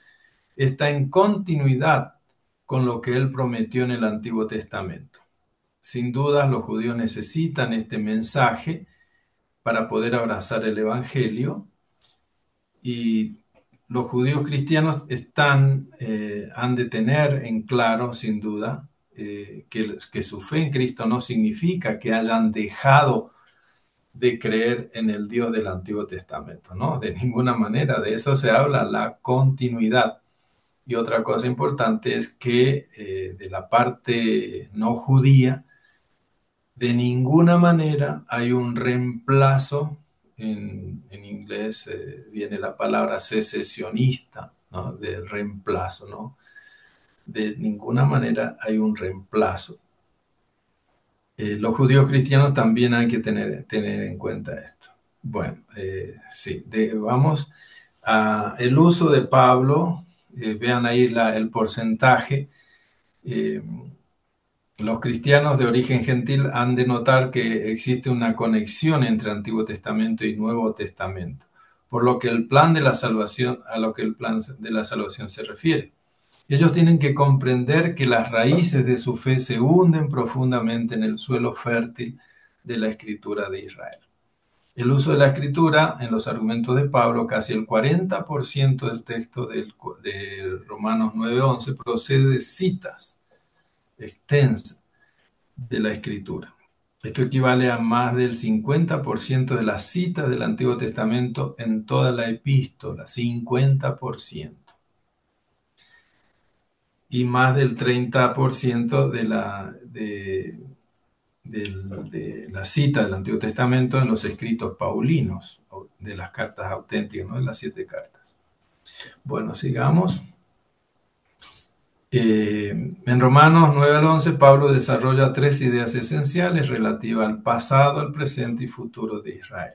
está en continuidad con lo que él prometió en el Antiguo Testamento. Sin duda, los judíos necesitan este mensaje para poder abrazar el Evangelio, y los judíos cristianos han de tener en claro, sin duda, que su fe en Cristo no significa que hayan dejado de creer en el Dios del Antiguo Testamento, ¿no? De ninguna manera, de eso se habla, la continuidad. Y otra cosa importante es que de la parte no judía, de ninguna manera hay un reemplazo. En inglés viene la palabra secesionista, ¿no? De reemplazo, ¿no? De ninguna manera hay un reemplazo. Los judíos cristianos también hay que tener en cuenta esto. Bueno, sí, vamos a el uso de Pablo. Vean ahí el porcentaje. Los cristianos de origen gentil han de notar que existe una conexión entre Antiguo Testamento y Nuevo Testamento, por lo que el plan de la salvación, a lo que el plan de la salvación se refiere. Ellos tienen que comprender que las raíces de su fe se hunden profundamente en el suelo fértil de la Escritura de Israel. El uso de la Escritura en los argumentos de Pablo, casi el 40% del texto de Romanos 9:11 procede de citas extensas de la Escritura. Esto equivale a más del 50% de las citas del Antiguo Testamento en toda la epístola, 50%. Y más del 30% de la cita del Antiguo Testamento en los escritos paulinos, de las cartas auténticas, ¿no? De las 7 cartas. Bueno, sigamos. En Romanos 9 al 11, Pablo desarrolla tres ideas esenciales relativas al pasado, al presente y futuro de Israel.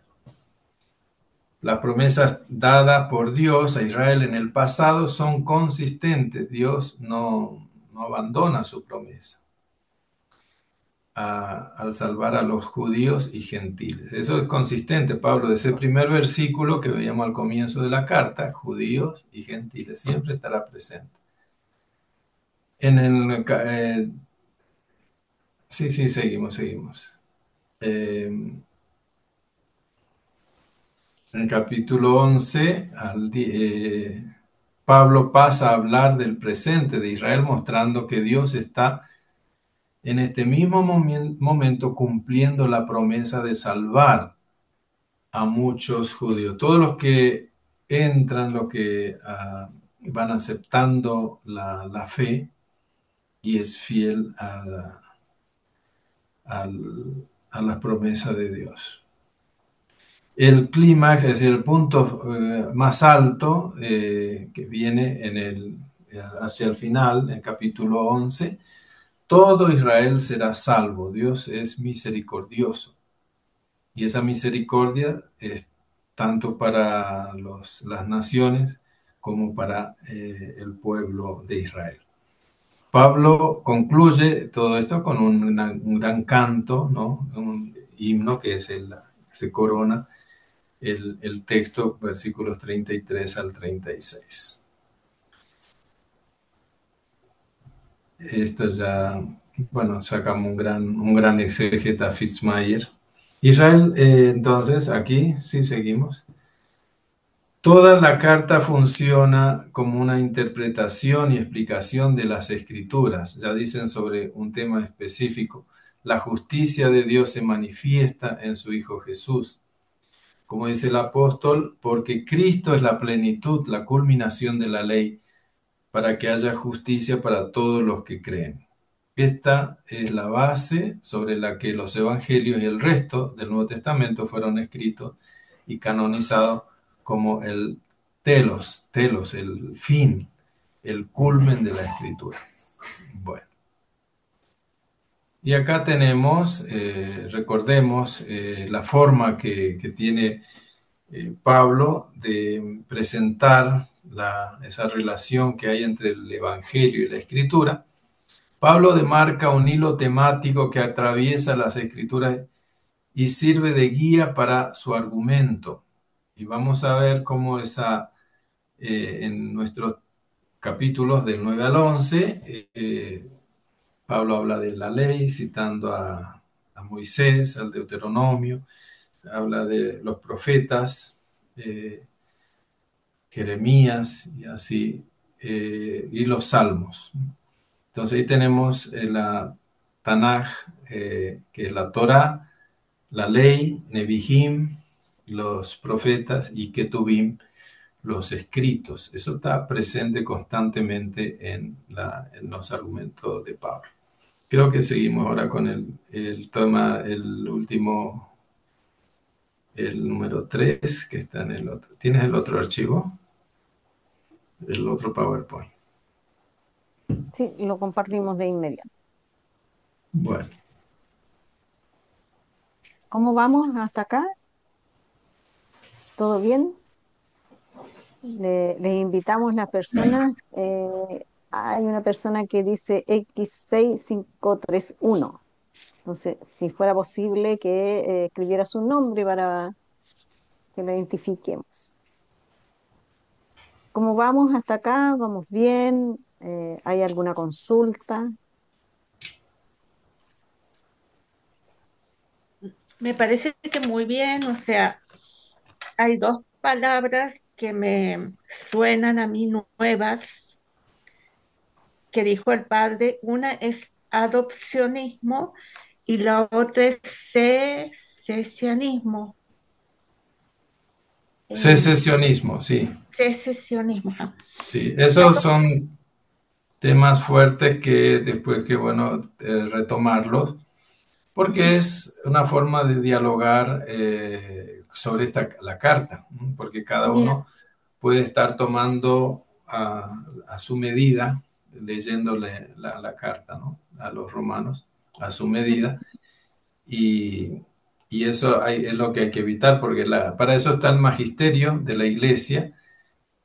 Las promesas dadas por Dios a Israel en el pasado son consistentes. Dios no abandona su promesa al salvar a los judíos y gentiles. Eso es consistente, Pablo, de ese primer versículo que veíamos al comienzo de la carta, judíos y gentiles, siempre estará presente. En el, sí, seguimos. En el capítulo 11, Pablo pasa a hablar del presente de Israel, mostrando que Dios está en este mismo momento cumpliendo la promesa de salvar a muchos judíos. Todos los que entran, los que van aceptando la fe y es fiel a la promesa de Dios. El clímax, es decir, el punto más alto que viene hacia el final, en el capítulo 11, todo Israel será salvo. Dios es misericordioso. Y esa misericordia es tanto para las naciones como para el pueblo de Israel. Pablo concluye todo esto con un gran canto, ¿no? Un himno que se corona el texto, versículos 33 al 36. Esto ya, bueno, sacamos un gran exégeta Fitzmayer. Israel, entonces, aquí sí seguimos. Toda la carta funciona como una interpretación y explicación de las escrituras. Ya dicen sobre un tema específico. La justicia de Dios se manifiesta en su Hijo Jesús. Como dice el apóstol, porque Cristo es la plenitud, la culminación de la ley, para que haya justicia para todos los que creen. Esta es la base sobre la que los evangelios y el resto del Nuevo Testamento fueron escritos y canonizados como el telos, el fin, el culmen de la escritura. Bueno. Y acá tenemos, recordemos, la forma que tiene Pablo de presentar esa relación que hay entre el Evangelio y la Escritura. Pablo demarca un hilo temático que atraviesa las Escrituras y sirve de guía para su argumento. Y vamos a ver cómo en nuestros capítulos del 9 al 11, Pablo habla de la ley, citando a Moisés, al Deuteronomio, habla de los profetas, Jeremías y así, y los salmos. Entonces ahí tenemos la Tanaj, que es la Torah, la ley, Nebihim, los profetas, y Ketubim, los escritos. Eso está presente constantemente en los argumentos de Pablo. Creo que seguimos ahora con el tema, el último, el número 3, que está en el otro. ¿Tienes el otro archivo? El otro PowerPoint. Sí, lo compartimos de inmediato. Bueno. ¿Cómo vamos hasta acá? ¿Todo bien? Les invitamos las personas. Hay una persona que dice X6531. Entonces, si fuera posible que escribiera su nombre para que lo identifiquemos. ¿Cómo vamos hasta acá? ¿Vamos bien? ¿Hay alguna consulta? Me parece que muy bien, o sea, hay dos palabras que me suenan a mí nuevas que dijo el padre. Una es adopcionismo y la otra es secesionismo. Secesionismo, sí. Secesionismo. Ajá. Sí, esos son temas fuertes que después que, bueno, retomarlos, porque es una forma de dialogar sobre la carta, porque cada uno puede estar tomando a su medida, leyéndole la carta, ¿no?, a los romanos, a su medida, y, y eso es lo que hay que evitar, porque para eso está el magisterio de la Iglesia,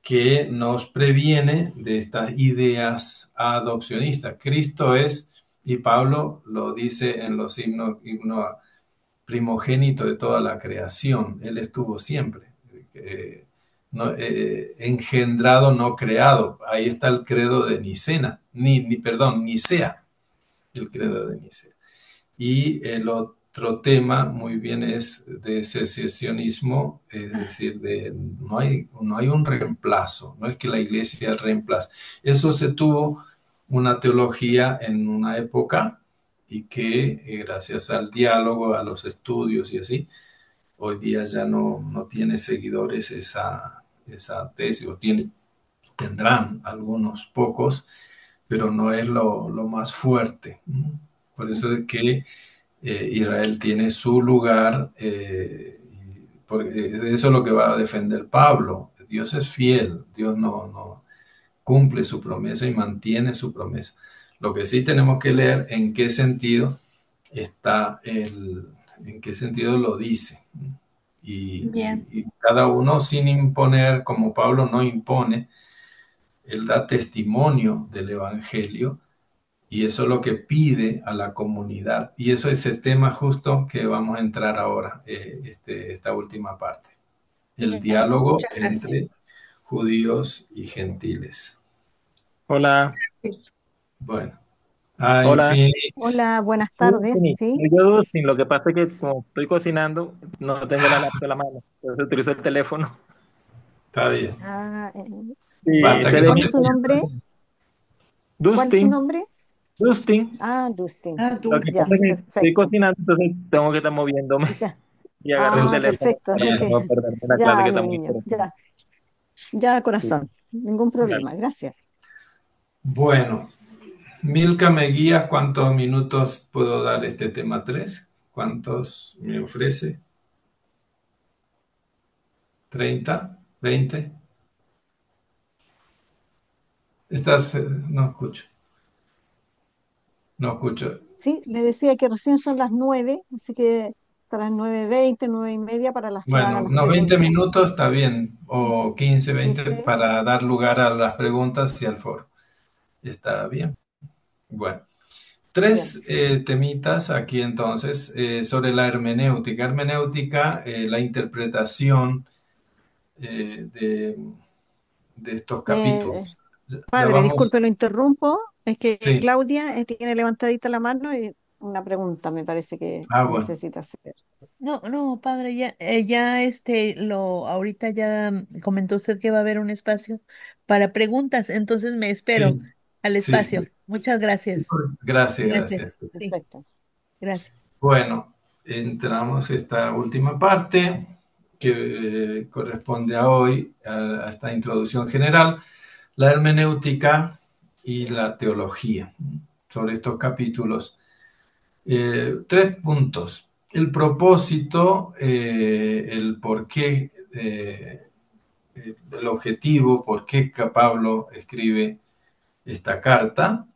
que nos previene de estas ideas adopcionistas. Cristo es, y Pablo lo dice en los himnos primogénito de toda la creación. Él estuvo siempre, engendrado, no creado. Ahí está el credo de Nicea, Nicea, el credo de Nicea. Y el otro tema muy bien es de secesionismo, es decir, no hay un reemplazo, no es que la iglesia reemplace. Eso se tuvo una teología en una época y que gracias al diálogo, a los estudios y así, hoy día ya no tiene seguidores esa tesis, o tendrán algunos pocos, pero no es lo más fuerte. Por eso es que Israel tiene su lugar, porque eso es lo que va a defender Pablo. Dios es fiel, Dios no cumple su promesa y mantiene su promesa. Lo que sí tenemos que leer en qué sentido en qué sentido lo dice. Bien, Y cada uno sin imponer, como Pablo no impone, él da testimonio del Evangelio, y eso es lo que pide a la comunidad. Y eso es el tema justo que vamos a entrar ahora, esta última parte. El bien, diálogo muchas gracias. entre judíos y gentiles. Hola, Eso. Bueno, hola. Infinix. Hola, buenas Sí, tardes, Jenny, ¿sí? soy yo, Dustin. Lo que pasa es que como estoy cocinando, no tengo la laptop en la mano. Entonces utilizo el teléfono. Está bien. Ah, Sí, Basta que te no ¿cuál leí. es su nombre? ¿Cuál es su Dustin, nombre? Dustin. Ah, Dustin. Ah, Lo que Dulce. Ya, pasa es que estoy perfecto. cocinando, entonces tengo que estar moviéndome Ya. y agarré el Ah, teléfono perfecto. para Ok. bien. no perderme la clase Ya, que está mi muy niño. interesante. Ya, ya, Sí, corazón. Ningún dale. problema. Gracias. Bueno, Milka, ¿me guías cuántos minutos puedo dar este tema 3? ¿Cuántos me ofrece? ¿30? ¿20? No escucho. No escucho. Sí, le decía que recién son las 9, así que para las 9:20, 9:30, para las que Bueno, hagan las unos 20 preguntas. minutos está bien, o 15, ¿Sí? 20 para dar lugar a las preguntas y al foro. Está bien. Bueno, Bien. tres temitas aquí entonces sobre la hermenéutica. Hermenéutica, la interpretación de estos Eh, capítulos. Ya Padre, vamos. disculpe, lo interrumpo. Es que Sí. Claudia tiene levantadita la mano y una pregunta me parece que Ah, bueno. necesita hacer. No, no, padre, ya ahorita ya comentó usted que va a haber un espacio para preguntas, entonces me espero Sí, al sí, espacio. sí. Muchas gracias. Gracias, Gracias. gracias. Sí, Perfecto. gracias. Bueno, entramos a esta última parte que corresponde a hoy, a esta introducción general, la hermenéutica y la teología. Sobre estos capítulos, tres puntos. El propósito, el por qué, el objetivo, por qué Pablo escribe esta carta.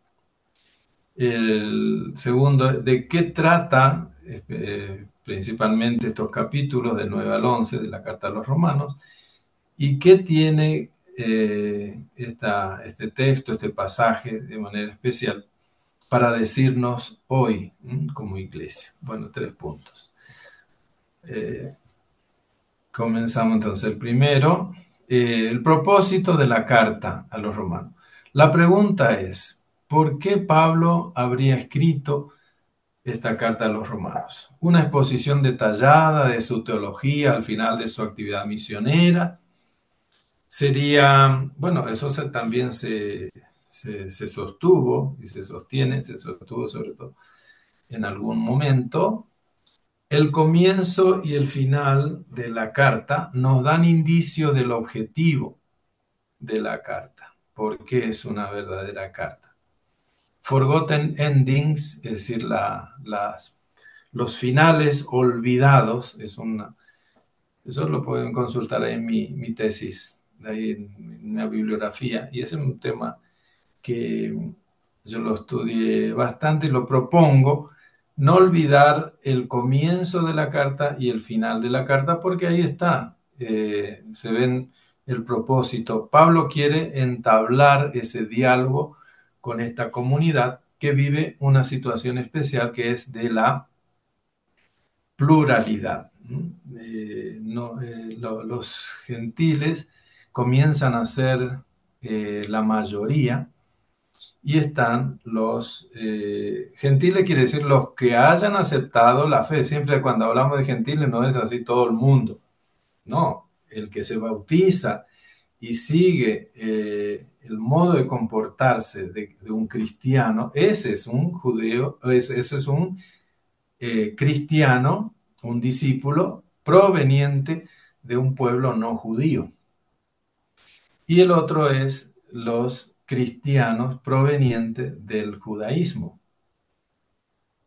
El segundo, ¿de qué trata principalmente estos capítulos del 9 al 11 de la Carta a los Romanos? ¿Y qué tiene este texto, este pasaje de manera especial para decirnos hoy como iglesia? Bueno, tres puntos. Eh, Comenzamos entonces el primero, el propósito de la carta a los romanos. La pregunta es, ¿por qué Pablo habría escrito esta carta a los romanos? Una exposición detallada de su teología al final de su actividad misionera. Sería, bueno, eso también se sostuvo y se sostuvo sobre todo en algún momento. El comienzo y el final de la carta nos dan indicio del objetivo de la carta. ¿Por qué es una verdadera carta? Forgotten endings, es decir, los finales olvidados, eso lo pueden consultar en mi tesis de ahí en la bibliografía, y ese es un tema que yo lo estudié bastante y lo propongo, no olvidar el comienzo de la carta y el final de la carta, porque ahí está, se ven el propósito. Pablo quiere entablar ese diálogo con esta comunidad que vive una situación especial que es de la pluralidad. Los gentiles comienzan a ser la mayoría y están los gentiles, quiere decir los que hayan aceptado la fe. Siempre cuando hablamos de gentiles no es así todo el mundo, no, el que se bautiza y sigue el modo de comportarse de un cristiano, ese es un judeo, ese es un cristiano, un discípulo proveniente de un pueblo no judío. Y el otro es los cristianos provenientes del judaísmo.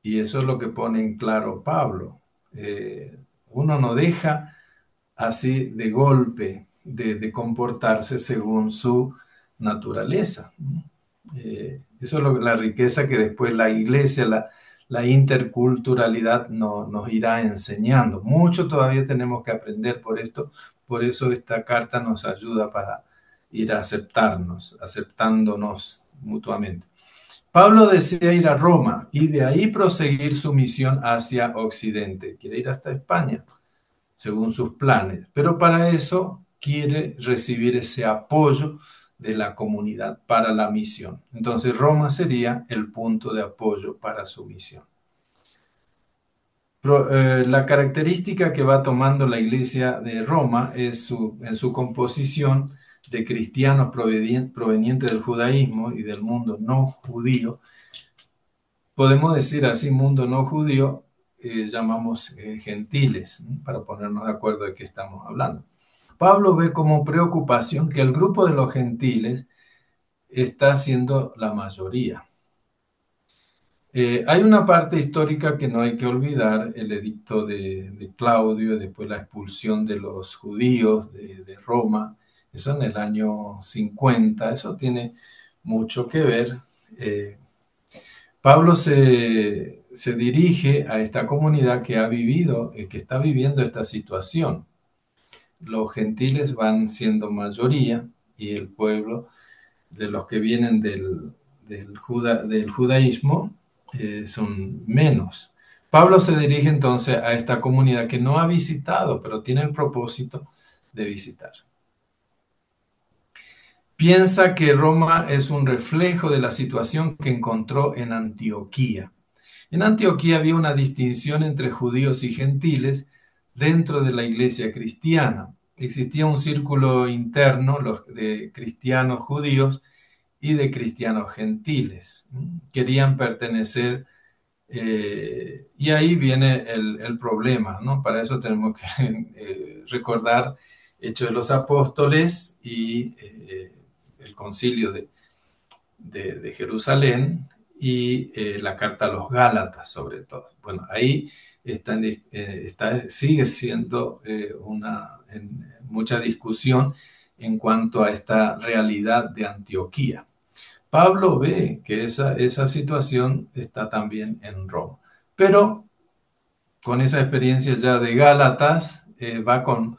Y eso es lo que pone en claro Pablo. Uno no deja así de golpe de comportarse según su naturaleza. Eso es la riqueza que después la iglesia, la interculturalidad nos irá enseñando. Mucho todavía tenemos que aprender por esto, por eso esta carta nos ayuda para ir a aceptándonos mutuamente. Pablo desea ir a Roma y de ahí proseguir su misión hacia Occidente. Quiere ir hasta España, según sus planes, pero para eso quiere recibir ese apoyo de la comunidad para la misión. Entonces Roma sería el punto de apoyo para su misión. La característica que va tomando la iglesia de Roma es en su composición de cristianos provenientes del judaísmo y del mundo no judío. Podemos decir así, mundo no judío, llamamos gentiles, ¿no? Para ponernos de acuerdo de qué estamos hablando. Pablo ve como preocupación que el grupo de los gentiles está siendo la mayoría. Hay una parte histórica que no hay que olvidar, el edicto de Claudio, después la expulsión de los judíos de Roma, eso en el año 50, eso tiene mucho que ver. Pablo se dirige a esta comunidad que ha vivido, que está viviendo esta situación. Los gentiles van siendo mayoría y el pueblo de los que vienen del judaísmo son menos. Pablo se dirige entonces a esta comunidad que no ha visitado, pero tiene el propósito de visitar. Piensa que Roma es un reflejo de la situación que encontró en Antioquía. En Antioquía había una distinción entre judíos y gentiles dentro de la iglesia cristiana. Existía un círculo interno de cristianos judíos y de cristianos gentiles. Querían pertenecer, y ahí viene el problema, ¿no? Para eso tenemos que recordar Hechos de los Apóstoles y el concilio de Jerusalén y la carta a los Gálatas, sobre todo. Bueno, ahí sigue siendo mucha discusión en cuanto a esta realidad de Antioquía. Pablo ve que esa situación está también en Roma, pero con esa experiencia ya de Gálatas va con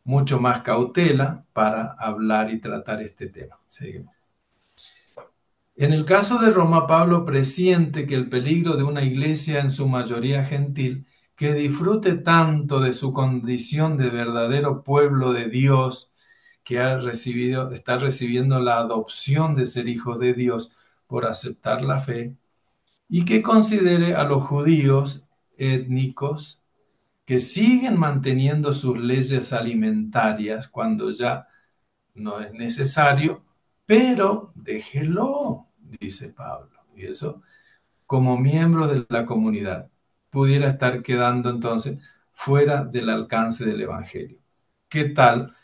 mucho más cautela para hablar y tratar este tema. Seguimos. En el caso de Roma, Pablo presiente que el peligro de una iglesia en su mayoría gentil, que disfrute tanto de su condición de verdadero pueblo de Dios, que está recibiendo la adopción de ser hijos de Dios por aceptar la fe, y que considere a los judíos étnicos que siguen manteniendo sus leyes alimentarias cuando ya no es necesario, pero déjelo, dice Pablo. Y eso, como miembro de la comunidad, pudiera estar quedando entonces fuera del alcance del Evangelio. ¿Qué tal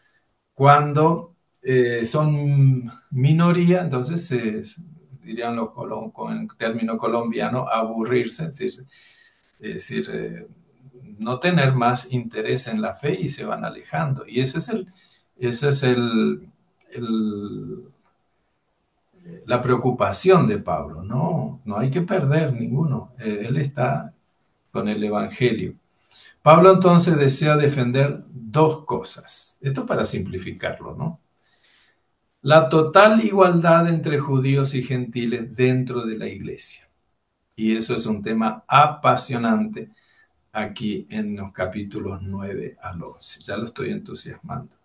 cuando son minoría? Entonces dirían con el término colombiano, aburrirse, es decir, no tener más interés en la fe y se van alejando. Y ese es la preocupación de Pablo. No, no hay que perder ninguno. Él está con el Evangelio. Pablo entonces desea defender dos cosas. Esto para simplificarlo, ¿no? La total igualdad entre judíos y gentiles dentro de la iglesia. Y eso es un tema apasionante aquí en los capítulos 9 al 11. Ya lo estoy entusiasmando.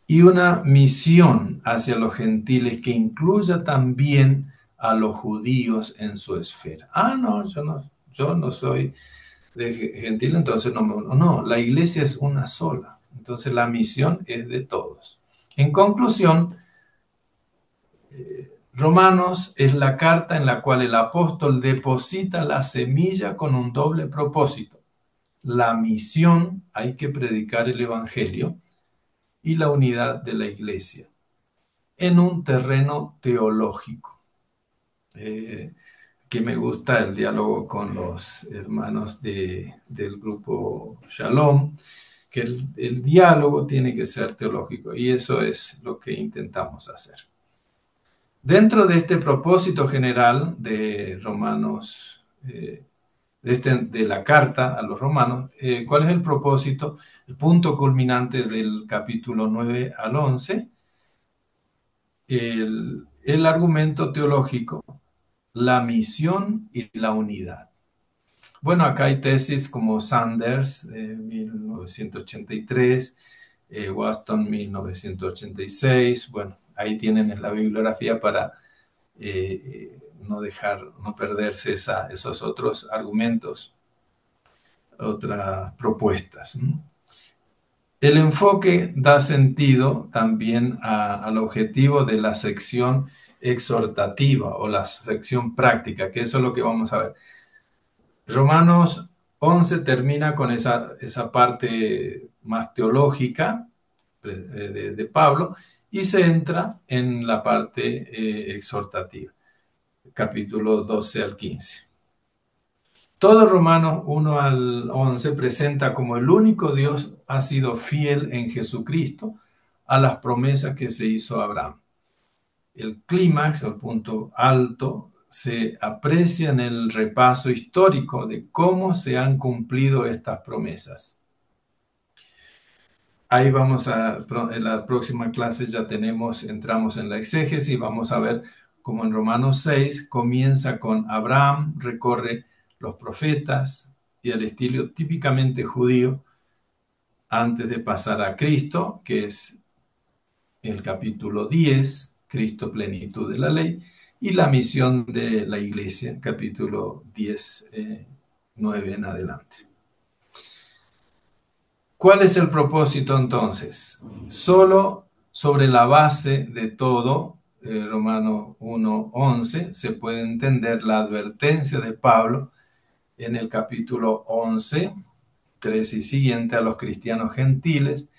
Y una misión hacia los gentiles que incluya también a los judíos en su esfera. No, yo no soy de gentil, entonces no me uno. No, la iglesia es una sola. Entonces la misión es de todos. En conclusión, Romanos es la carta en la cual el apóstol deposita la semilla con un doble propósito. La misión, hay que predicar el evangelio, y la unidad de la iglesia en un terreno teológico. Que me gusta el diálogo con los hermanos del grupo Shalom, que el diálogo tiene que ser teológico, y eso es lo que intentamos hacer. Dentro de este propósito general de Romanos, de la carta a los romanos, ¿cuál es el propósito? El punto culminante del capítulo 9 al 11, el argumento teológico, la misión y la unidad. Bueno, acá hay tesis como Sanders, 1983, Waston, 1986. Bueno, ahí tienen en la bibliografía para no perderse esos otros argumentos, otras propuestas. El enfoque da sentido también al objetivo de la sección exhortativa o la sección práctica, que eso es lo que vamos a ver. Romanos 11 termina con esa parte más teológica de Pablo y se entra en la parte exhortativa, capítulo 12 al 15. Todo Romanos 1 al 11 presenta como el único Dios ha sido fiel en Jesucristo a las promesas que se hizo a Abraham. El clímax, el punto alto, se aprecia en el repaso histórico de cómo se han cumplido estas promesas. Ahí en la próxima clase ya entramos en la exégesis, vamos a ver cómo en Romanos 6 comienza con Abraham, recorre los profetas y el estilo típicamente judío antes de pasar a Cristo, que es el capítulo 10, Cristo plenitud de la ley, y la misión de la iglesia, capítulo 10, 9 en adelante. ¿Cuál es el propósito entonces? Solo sobre la base de todo, Romanos 1, 11, se puede entender la advertencia de Pablo en el capítulo 11, 13 y siguiente a los cristianos gentiles.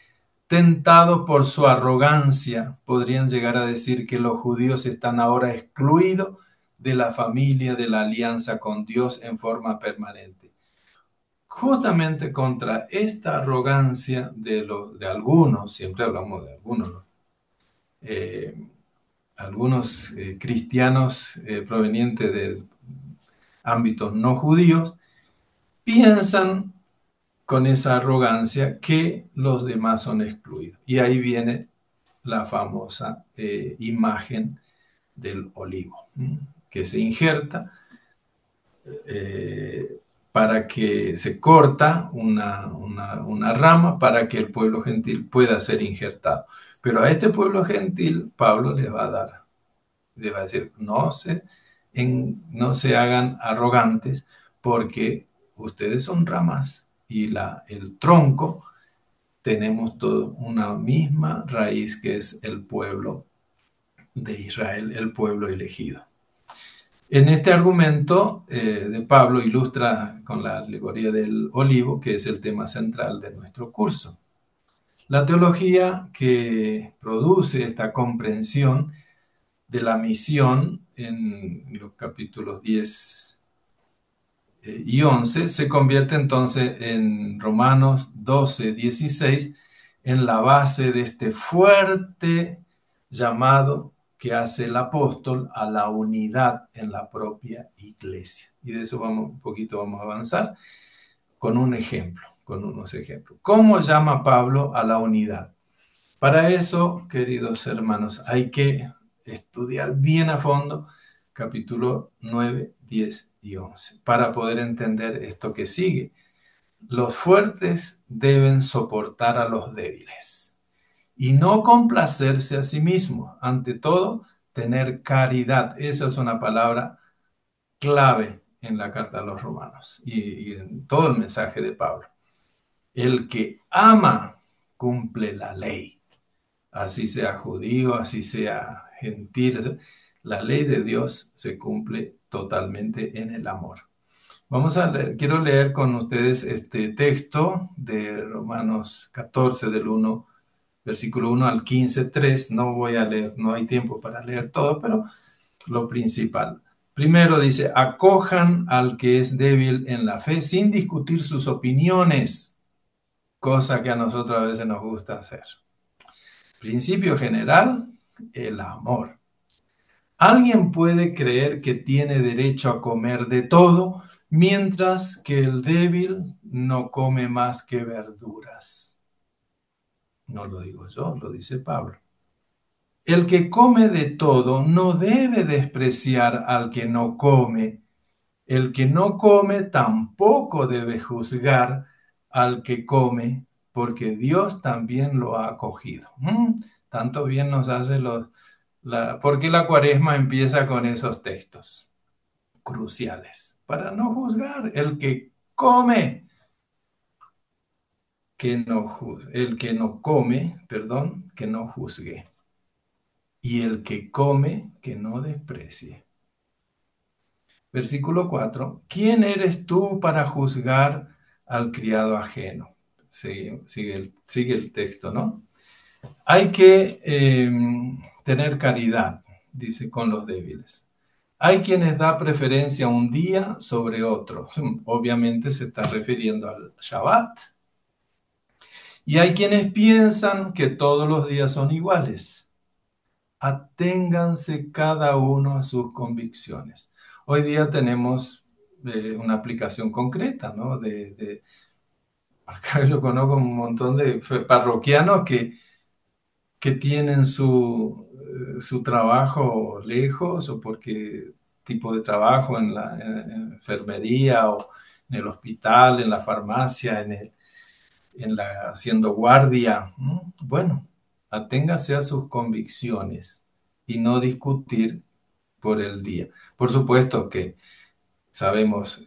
Tentados por su arrogancia, podrían llegar a decir que los judíos están ahora excluidos de la familia, de la alianza con Dios en forma permanente. Justamente contra esta arrogancia de algunos, siempre hablamos de algunos, ¿no? Algunos cristianos provenientes de ámbitos no judíos, piensan con esa arrogancia que los demás son excluidos. Y ahí viene la famosa imagen del olivo, que se injerta para que se corta una rama para que el pueblo gentil pueda ser injertado. Pero a este pueblo gentil Pablo le va a decir, no se hagan arrogantes porque ustedes son ramas y el tronco tenemos una misma raíz que es el pueblo de Israel, el pueblo elegido. En este argumento de Pablo ilustra con la alegoría del olivo, que es el tema central de nuestro curso. La teología que produce esta comprensión de la misión en los capítulos 10 y 11 se convierte entonces en Romanos 12, 16 en la base de este fuerte llamado que hace el apóstol a la unidad en la propia iglesia. Y de eso un poquito vamos a avanzar con un ejemplo, con unos ejemplos. ¿Cómo llama Pablo a la unidad? Para eso, queridos hermanos, hay que estudiar bien a fondo capítulo 9, 10 y 11 para poder entender esto que sigue. Los fuertes deben soportar a los débiles y no complacerse a sí mismos. Ante todo, tener caridad. Esa es una palabra clave en la carta a los romanos y en todo el mensaje de Pablo. El que ama cumple la ley. Así sea judío, así sea gentil, la ley de Dios se cumple totalmente en el amor. Vamos a leer, quiero leer con ustedes este texto de Romanos 14, versículo 1 al 15, 3. No voy a leer, no hay tiempo para leer todo, pero lo principal. Primero dice, acojan al que es débil en la fe sin discutir sus opiniones, cosa que a nosotros a veces nos gusta hacer. Principio general, el amor. Alguien puede creer que tiene derecho a comer de todo, mientras que el débil no come más que verduras. No lo digo yo, lo dice Pablo. El que come de todo no debe despreciar al que no come. El que no come tampoco debe juzgar al que come, porque Dios también lo ha acogido. Tanto bien nos hace porque la cuaresma empieza con esos textos cruciales, para no juzgar. El que come, el que no come, perdón, que no juzgue. Y el que come, que no desprecie. Versículo 4. ¿Quién eres tú para juzgar al criado ajeno? Sigue el texto, ¿no? Hay que tener caridad, dice, con los débiles. Hay quienes da preferencia un día sobre otro. Obviamente se está refiriendo al Shabbat. Y hay quienes piensan que todos los días son iguales. Aténganse cada uno a sus convicciones. Hoy día tenemos una aplicación concreta, ¿no? Acá yo conozco un montón de parroquianos que tienen su trabajo lejos o porque tipo de trabajo en la enfermería o en el hospital, en la farmacia, haciendo guardia. Bueno, aténgase a sus convicciones y no discutir por el día. Por supuesto que sabemos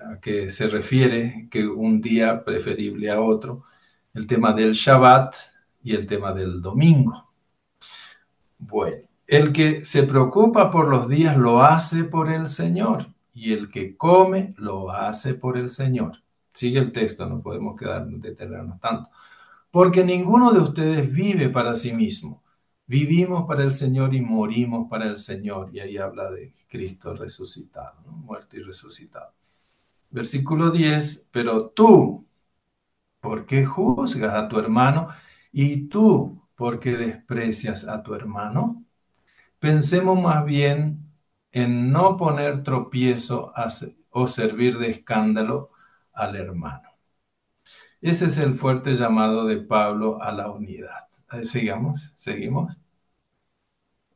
a qué se refiere que un día preferible a otro, el tema del Shabbat y el tema del domingo. Bueno, el que se preocupa por los días lo hace por el Señor, y el que come lo hace por el Señor. Sigue el texto, no podemos detenernos tanto. Porque ninguno de ustedes vive para sí mismo. Vivimos para el Señor y morimos para el Señor. Y ahí habla de Cristo resucitado, ¿no? Muerto y resucitado. Versículo 10, pero tú, ¿por qué juzgas a tu hermano? Y tú, ¿por qué desprecias a tu hermano? Pensemos más bien en no poner tropiezo o servir de escándalo al hermano. Ese es el fuerte llamado de Pablo a la unidad. Seguimos.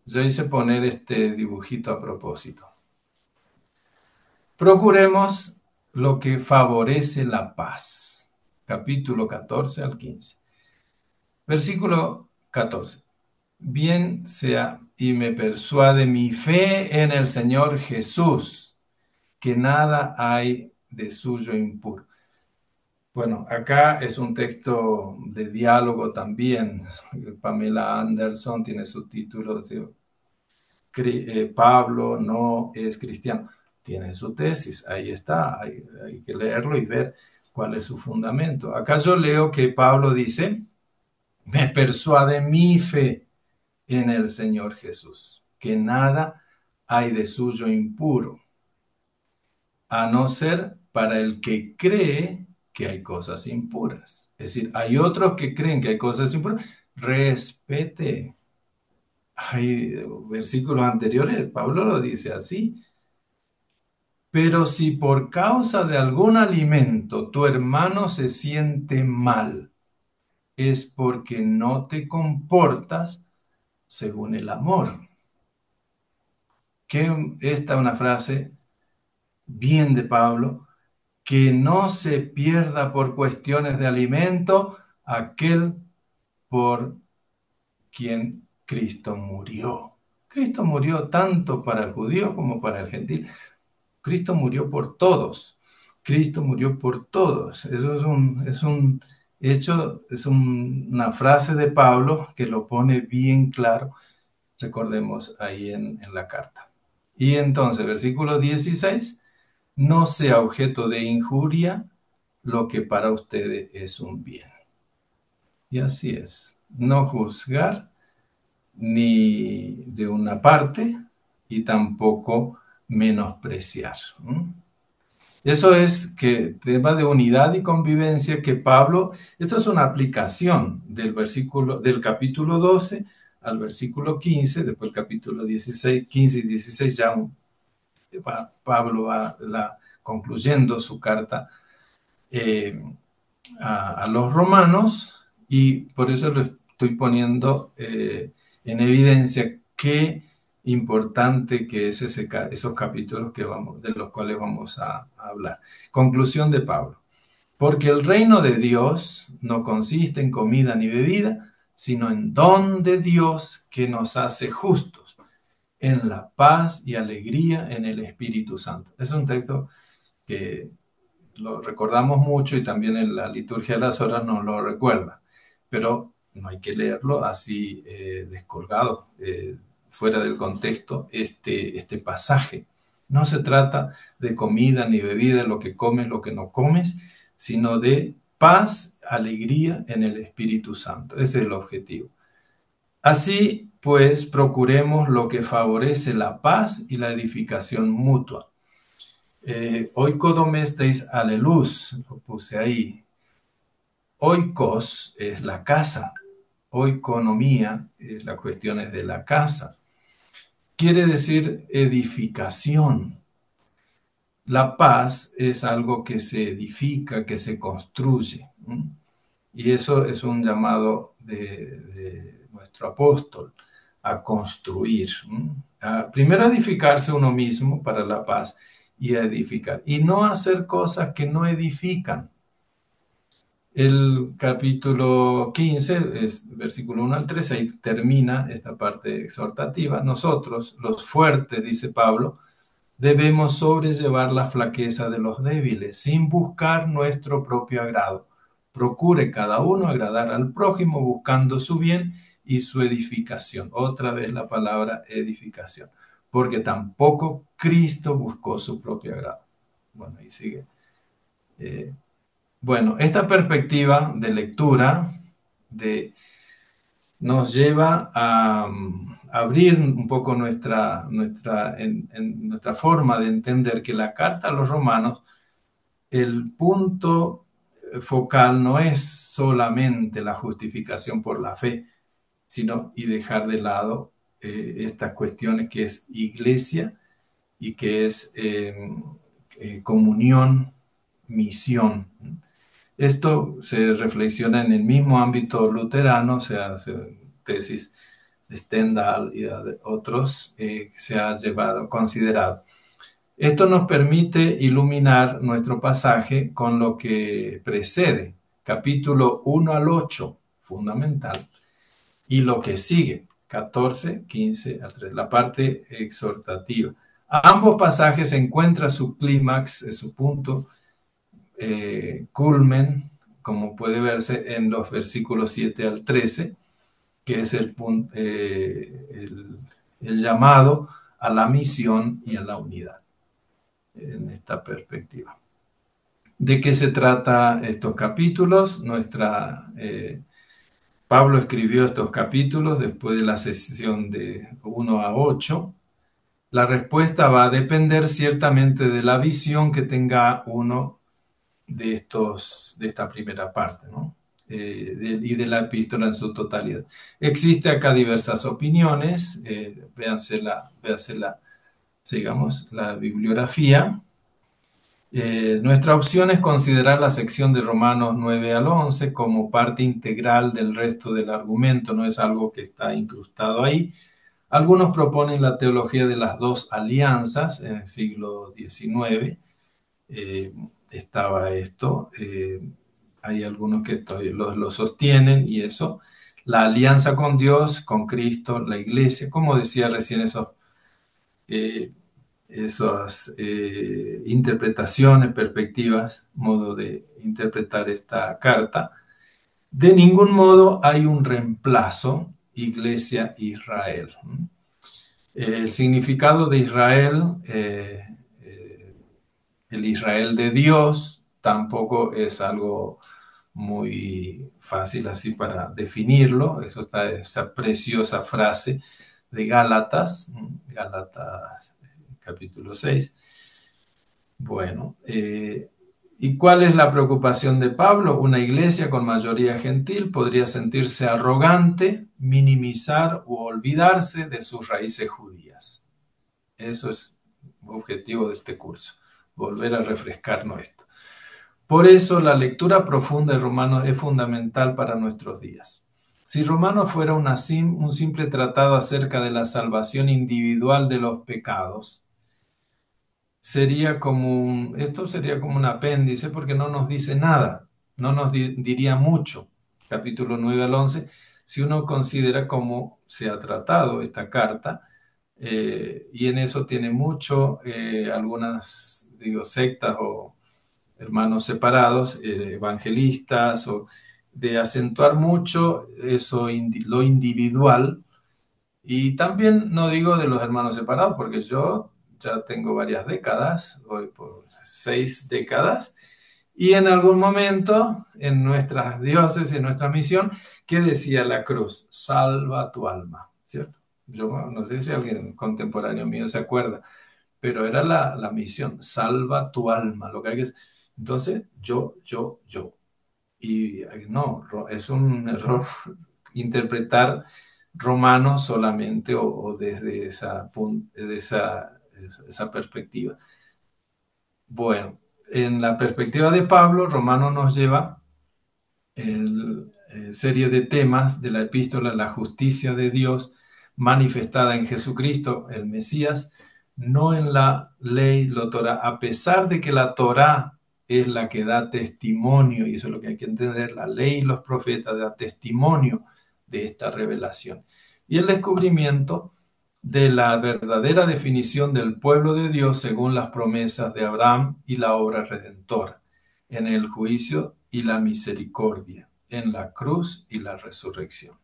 Yo hice poner este dibujito a propósito. Procuremos lo que favorece la paz. Capítulo 14 al 15. Versículo 14. Bien sea y me persuade mi fe en el Señor Jesús, que nada hay de suyo impuro. Bueno, acá es un texto de diálogo también. Pamela Anderson tiene su título de Pablo no es cristiano. Tiene su tesis, ahí está, hay que leerlo y ver cuál es su fundamento. Acá yo leo que Pablo dice, me persuade mi fe en el Señor Jesús, que nada hay de suyo impuro, a no ser para el que cree que hay cosas impuras. Es decir, hay otros que creen que hay cosas impuras. Respete, hay versículos anteriores, Pablo lo dice así. Pero si por causa de algún alimento tu hermano se siente mal, es porque no te comportas según el amor. Que esta es una frase bien de Pablo, que no se pierda por cuestiones de alimento aquel por quien Cristo murió. Cristo murió tanto para el judío como para el gentil. Cristo murió por todos. Cristo murió por todos. Eso es un hecho, una frase de Pablo que lo pone bien claro. Recordemos ahí en la carta. Y entonces, versículo 16, no sea objeto de injuria lo que para ustedes es un bien. Y así es. No juzgar ni de una parte y tampoco menospreciar. Eso es que tema de unidad y convivencia que Pablo, esto es una aplicación del versículo, del capítulo 12 al versículo 15, después el capítulo 16, 15 y 16 ya Pablo va concluyendo su carta eh, a los romanos, y por eso lo estoy poniendo en evidencia qué importante que es esos capítulos de los cuales vamos a hablar. Conclusión de Pablo. Porque el reino de Dios no consiste en comida ni bebida, sino en don de Dios que nos hace justos, en la paz y alegría en el Espíritu Santo. Es un texto que lo recordamos mucho y también en la liturgia de las horas nos lo recuerda, pero no hay que leerlo así descolgado, fuera del contexto, este pasaje. No se trata de comida ni bebida, lo que comes, lo que no comes, sino de paz, alegría en el Espíritu Santo. Ese es el objetivo. Así pues, procuremos lo que favorece la paz y la edificación mutua. Oikodomesteis aleluz, lo puse ahí. Oikos es la casa, oikonomía es las cuestiones de la casa. Quiere decir edificación. La paz es algo que se edifica, que se construye. Y eso es un llamado de nuestro apóstol a construir. Primero edificarse uno mismo para la paz y a edificar. Y no hacer cosas que no edifican. El capítulo 15, versículo 1 al 3, ahí termina esta parte exhortativa. Nosotros, los fuertes, dice Pablo, debemos sobrellevar la flaqueza de los débiles, sin buscar nuestro propio agrado. Procure cada uno agradar al prójimo, buscando su bien y su edificación. Otra vez la palabra edificación. Porque tampoco Cristo buscó su propio agrado. Bueno, ahí sigue. Bueno, esta perspectiva de lectura nos lleva a abrir un poco nuestra forma de entender que la carta a los romanos, el punto focal no es solamente la justificación por la fe, sino y dejar de lado estas cuestiones que es iglesia y que es comunión, misión. Esto se reflexiona en el mismo ámbito luterano, o sea, tesis de Stendhal y de otros que se ha considerado. Esto nos permite iluminar nuestro pasaje con lo que precede, capítulo 1 al 8, fundamental, y lo que sigue, 14, 15 al 3, la parte exhortativa. A ambos pasajes encuentra su clímax, su punto culmen, como puede verse en los versículos 7 al 13, que es el llamado a la misión y a la unidad en esta perspectiva. ¿De qué se trata estos capítulos? Pablo escribió estos capítulos después de la sesión de 1 a 8. La respuesta va a depender ciertamente de la visión que tenga uno de esta primera parte, ¿no? y de la epístola en su totalidad. Existe acá diversas opiniones, véanse digamos, la bibliografía. Nuestra opción es considerar la sección de Romanos 9 al 11 como parte integral del resto del argumento, no es algo que está incrustado ahí. Algunos proponen la teología de las dos alianzas en el siglo XIX. Estaba esto, hay algunos que todavía lo sostienen y eso. La alianza con Dios, con Cristo, la iglesia, como decía recién, eh, esas interpretaciones, perspectivas, modo de interpretar esta carta. De ningún modo hay un reemplazo Iglesia-Israel. El significado de Israel, el Israel de Dios, tampoco es algo muy fácil así para definirlo. Eso está esa preciosa frase de Gálatas, Gálatas capítulo 6. Bueno, ¿y cuál es la preocupación de Pablo? Una iglesia con mayoría gentil podría sentirse arrogante, minimizar o olvidarse de sus raíces judías. Eso es objetivo de este curso, volver a refrescarnos esto. Por eso la lectura profunda de Romanos es fundamental para nuestros días. Si Romanos fuera un simple tratado acerca de la salvación individual de los pecados, esto sería como un apéndice porque no nos dice nada, no nos diría mucho. Capítulo 9 al 11, si uno considera cómo se ha tratado esta carta, y en eso tiene mucho algunas, sectas o hermanos separados, evangelistas, o de acentuar mucho eso, lo individual. Y también no digo de los hermanos separados, porque yo ya tengo varias décadas, voy por 6 décadas, y en algún momento en nuestras diócesis, en nuestra misión, ¿qué decía la cruz? Salva tu alma, ¿cierto? Yo no sé si alguien contemporáneo mío se acuerda, pero era la misión, salva tu alma, lo que hay que... Entonces, yo. Y no, es un error interpretar Romanos solamente o desde esa perspectiva. Bueno, en la perspectiva de Pablo, Romanos nos lleva en serie de temas de la epístola, la justicia de Dios manifestada en Jesucristo, el Mesías, no en la ley, la Torah, a pesar de que la Torah es la que da testimonio, y eso es lo que hay que entender, la ley y los profetas dan testimonio de esta revelación. Y el descubrimiento de la verdadera definición del pueblo de Dios según las promesas de Abraham y la obra redentora, en el juicio y la misericordia, en la cruz y la resurrección.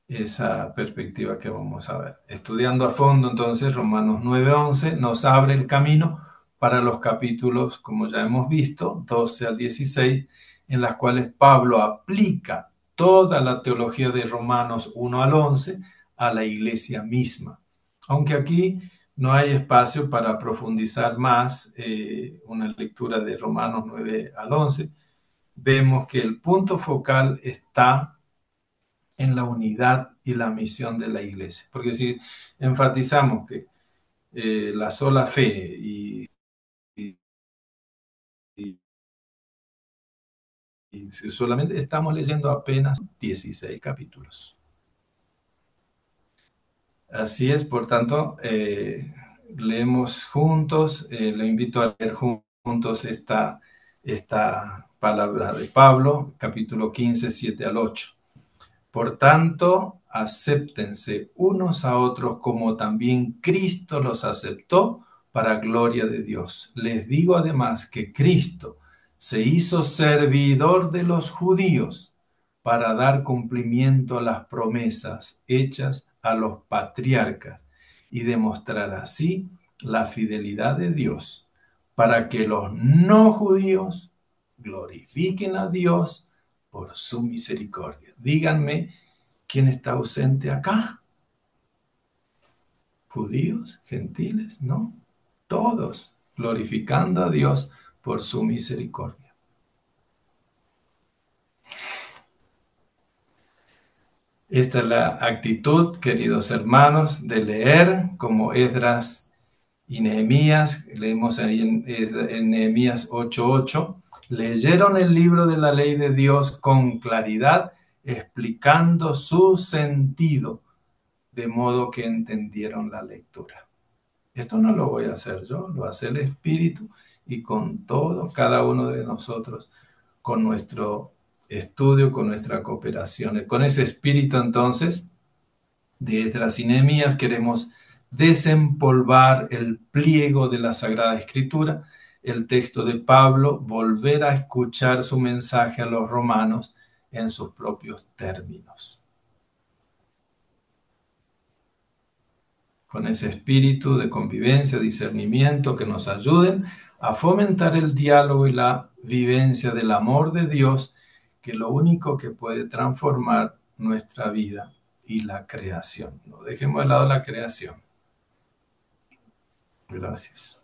Esa perspectiva que vamos a ver. Estudiando a fondo, entonces, Romanos 9:11 nos abre el camino para los capítulos, como ya hemos visto, 12 al 16, en las cuales Pablo aplica toda la teología de Romanos 1 al 11 a la iglesia misma. Aunque aquí no hay espacio para profundizar más una lectura de Romanos 9 al 11, vemos que el punto focal está en la unidad y la misión de la iglesia. Porque si enfatizamos que la sola fe y si solamente estamos leyendo apenas 16 capítulos. Así es, por tanto, leemos juntos, le invito a leer juntos esta palabra de Pablo, capítulo 15, 7 al 8. Por tanto, acéptense unos a otros como también Cristo los aceptó para gloria de Dios. Les digo además que Cristo se hizo servidor de los judíos para dar cumplimiento a las promesas hechas a los patriarcas y demostrar así la fidelidad de Dios para que los no judíos glorifiquen a Dios por su misericordia. Díganme, ¿quién está ausente acá? ¿Judíos? ¿Gentiles? No. Todos glorificando a Dios por su misericordia. Esta es la actitud, queridos hermanos, de leer como Esdras y Nehemías. Leemos ahí en Nehemías 8:8. Leyeron el libro de la ley de Dios con claridad, explicando su sentido, de modo que entendieron la lectura. Esto no lo voy a hacer yo, lo hace el Espíritu y con todo, cada uno de nosotros, con nuestro estudio, con nuestra cooperación. Con ese espíritu entonces de Esdras y Nehemías queremos desempolvar el pliego de la Sagrada Escritura, el texto de Pablo, volver a escuchar su mensaje a los romanos en sus propios términos. Con ese espíritu de convivencia, discernimiento que nos ayuden a fomentar el diálogo y la vivencia del amor de Dios, que es lo único que puede transformar nuestra vida y la creación. No dejemos de lado la creación. Gracias.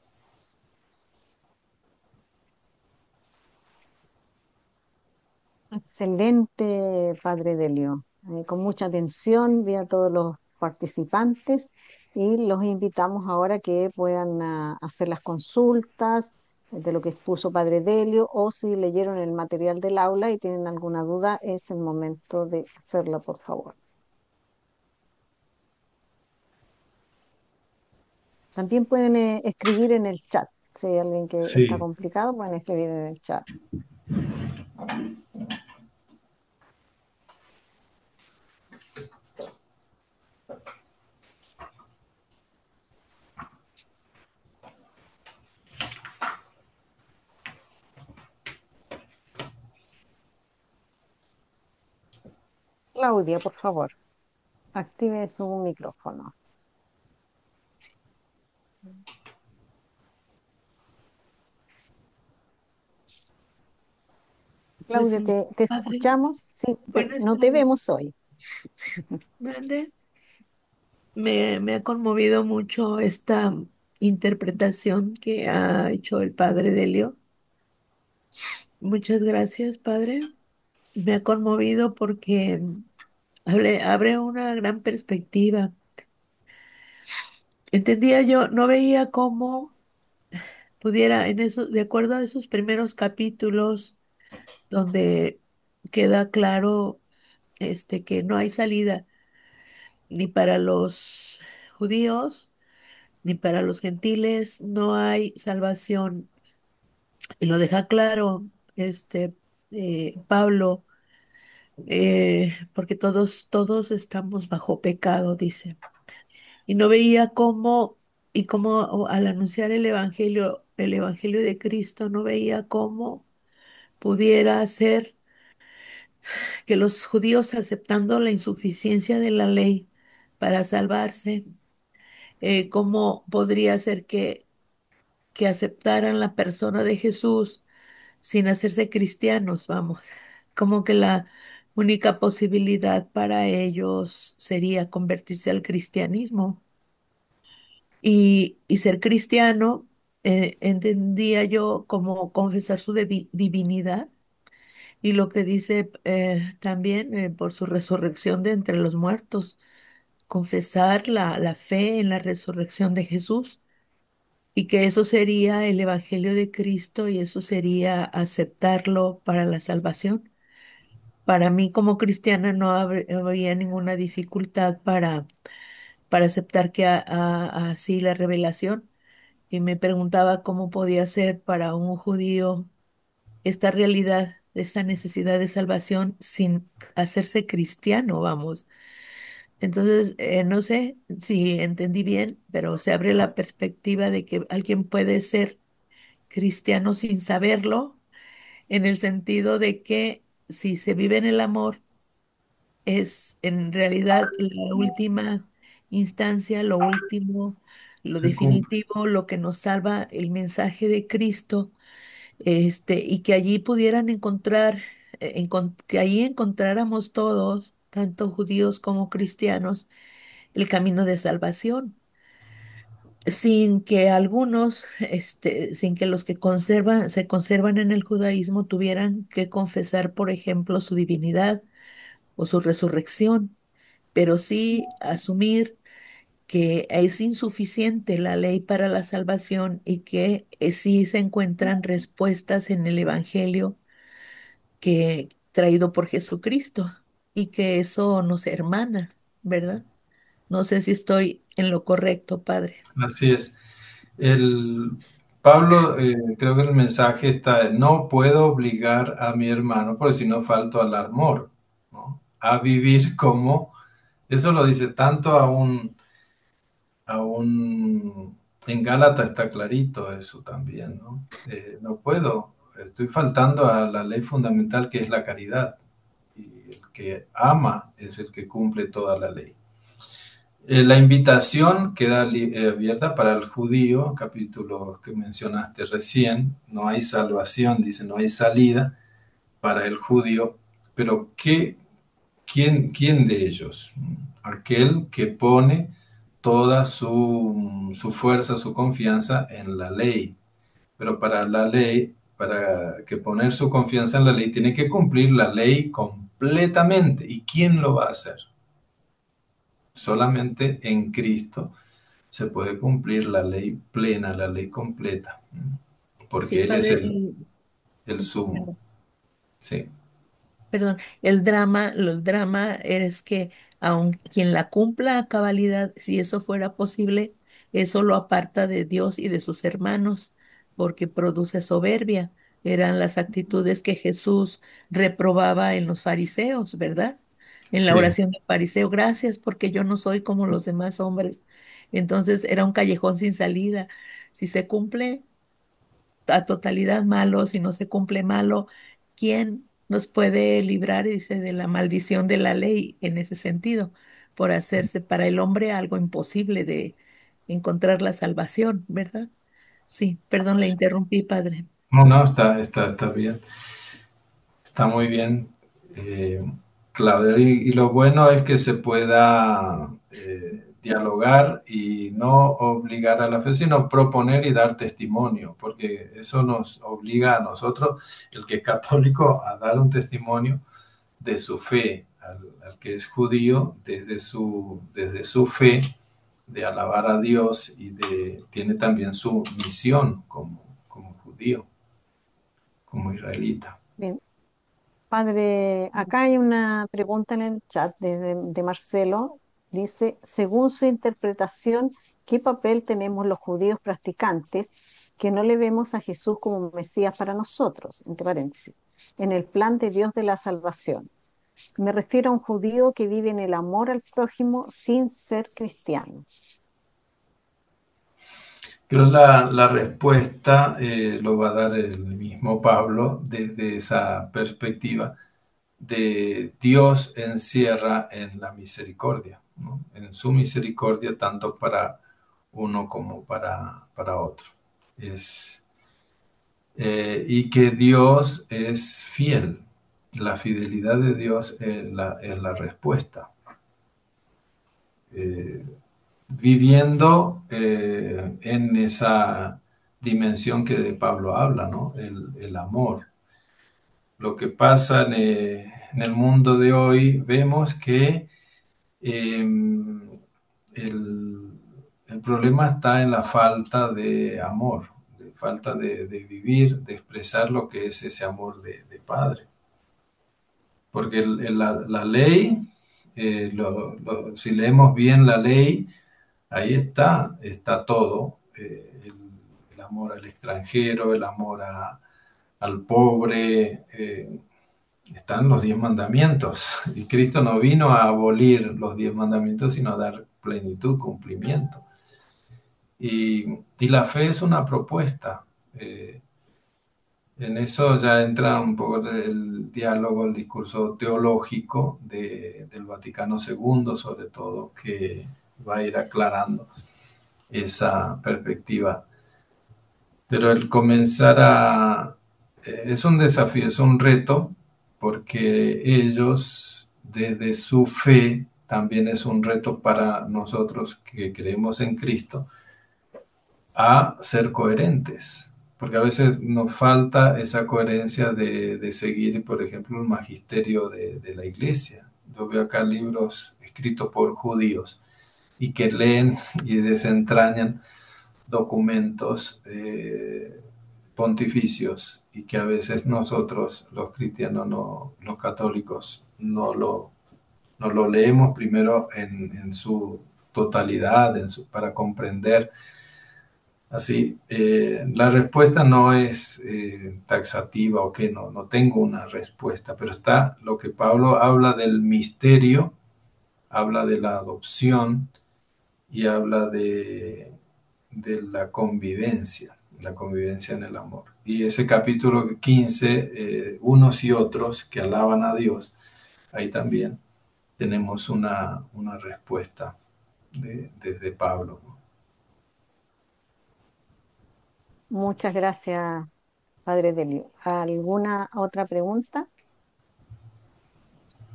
Excelente, Padre Delio. Con mucha atención vi a todos los participantes y los invitamos ahora que puedan hacer las consultas de lo que expuso Padre Delio, o si leyeron el material del aula y tienen alguna duda, es el momento de hacerla, por favor. También pueden escribir en el chat. Si hay alguien que está Sí, complicado, pueden escribir en el chat. Claudia, por favor, active su micrófono. Pues Claudia, sí, te padre. escuchamos, sí, pero Bueno, no te vemos hoy. mande. Me ha conmovido mucho esta interpretación que ha hecho el padre Delio. Muchas gracias, padre. Me ha conmovido porque abre una gran perspectiva. Entendía yo, no veía cómo pudiera, en eso, de acuerdo a esos primeros capítulos donde queda claro que no hay salida ni para los judíos ni para los gentiles, no hay salvación. Y lo deja claro Pablo, porque todos estamos bajo pecado, dice. Y no veía cómo al anunciar el evangelio de Cristo, no veía cómo pudiera ser que los judíos, aceptando la insuficiencia de la ley para salvarse, cómo podría ser que aceptaran la persona de Jesús sin hacerse cristianos, vamos. Como que la única posibilidad para ellos sería convertirse al cristianismo. Y ser cristiano, entendía yo como confesar su divinidad, y lo que dice también, por su resurrección de entre los muertos, confesar la fe en la resurrección de Jesús, y que eso sería el Evangelio de Cristo y eso sería aceptarlo para la salvación. Para mí como cristiana no había ninguna dificultad para aceptar que así la revelación, y me preguntaba cómo podía ser para un judío esta realidad, esta necesidad de salvación sin hacerse cristiano, vamos. Entonces, no sé si entendí bien, pero se abre la perspectiva de que alguien puede ser cristiano sin saberlo, en el sentido de que si se vive en el amor, es en realidad la última instancia, lo último, lo se cumple. definitivo, lo que nos salva, el mensaje de Cristo, y que allí pudieran encontrar, que allí encontráramos todos, tanto judíos como cristianos, el camino de salvación, sin que algunos, sin que los que se conservan en el judaísmo tuvieran que confesar, por ejemplo, su divinidad o su resurrección. pero sí asumir que es insuficiente la ley para la salvación y que sí se encuentran respuestas en el Evangelio que traído por Jesucristo y que eso nos hermana, ¿verdad? No sé si estoy en lo correcto, Padre. Así es. El, Pablo, creo que el mensaje está, no puedo obligar a mi hermano, porque si no falto al amor, ¿no? A vivir como, eso lo dice tanto en Gálatas está clarito eso también, ¿no? No puedo, estoy faltando a la ley fundamental que es la caridad, y el que ama es el que cumple toda la ley. La invitación queda abierta para el judío, capítulo que mencionaste recién. No hay salvación, dice, no hay salida para el judío. Pero ¿quién de ellos? Aquel que pone toda su fuerza, su confianza en la ley. Pero para la ley, para que poner su confianza en la ley, tiene que cumplir la ley completamente. ¿Y quién lo va a hacer? Solamente en Cristo se puede cumplir la ley plena, la ley completa, Sí, porque Él es Padre, el sí, sumo. claro. Sí, Perdón, el drama es que aun quien la cumpla a cabalidad, si eso fuera posible, eso lo aparta de Dios y de sus hermanos, porque produce soberbia. Eran las actitudes que Jesús reprobaba en los fariseos, ¿verdad? En la sí. oración del fariseo, gracias porque yo no soy como los demás hombres. Entonces era un callejón sin salida. Si se cumple a totalidad malo, si no se cumple malo, ¿quién nos puede librar, dice, de la maldición de la ley en ese sentido, por hacerse para el hombre algo imposible de encontrar la salvación, ¿verdad? Sí, perdón, le interrumpí, padre. No, no, está bien. Está muy bien, eh, Claudia. Y lo bueno es que se pueda dialogar y no obligar a la fe, sino proponer y dar testimonio, porque eso nos obliga a nosotros, el que es católico, a dar un testimonio de su fe, al que es judío, desde su fe, de alabar a Dios tiene también su misión como judío, como israelita. Bien, padre, acá hay una pregunta en el chat de Marcelo. Dice, según su interpretación, ¿qué papel tenemos los judíos practicantes que no le vemos a Jesús como Mesías para nosotros, entre paréntesis, en el plan de Dios de la salvación? Me refiero a un judío que vive en el amor al prójimo sin ser cristiano. Pero la respuesta lo va a dar el mismo Pablo desde esa perspectiva de Dios encierra en la misericordia, ¿no? En su misericordia tanto para uno como para otro. Y que Dios es fiel. La fidelidad de Dios es la respuesta. Eh, Viviendo en esa dimensión que de Pablo habla, ¿no? El amor. Lo que pasa en el mundo de hoy, vemos que eh, el problema está en la falta de amor, de falta de vivir, de expresar lo que es ese amor de Padre. Porque la ley, si leemos bien la ley, ahí está todo, el amor al extranjero, el amor al pobre, están los 10 mandamientos. Y Cristo no vino a abolir los 10 mandamientos, sino a dar plenitud, cumplimiento. Y la fe es una propuesta. En eso ya entra un poco el diálogo, el discurso teológico del Vaticano II, sobre todo, que va a ir aclarando esa perspectiva. Pero el comenzar es un desafío, es un reto, porque ellos, desde su fe, también es un reto para nosotros que creemos en Cristo, a ser coherentes. Porque a veces nos falta esa coherencia de seguir, por ejemplo, el magisterio de la iglesia, yo veo acá libros escritos por judíos y que leen y desentrañan documentos pontificios y que a veces nosotros, los cristianos, no, los católicos, no lo leemos primero en su totalidad, para comprender. Así, la respuesta no es taxativa o que no tengo una respuesta, pero está lo que Pablo habla del misterio, habla de la adopción y habla de la convivencia en el amor. Y ese capítulo 15, unos y otros que alaban a Dios, ahí también tenemos una respuesta desde Pablo, ¿no? Muchas gracias, Padre Delio. ¿Alguna otra pregunta?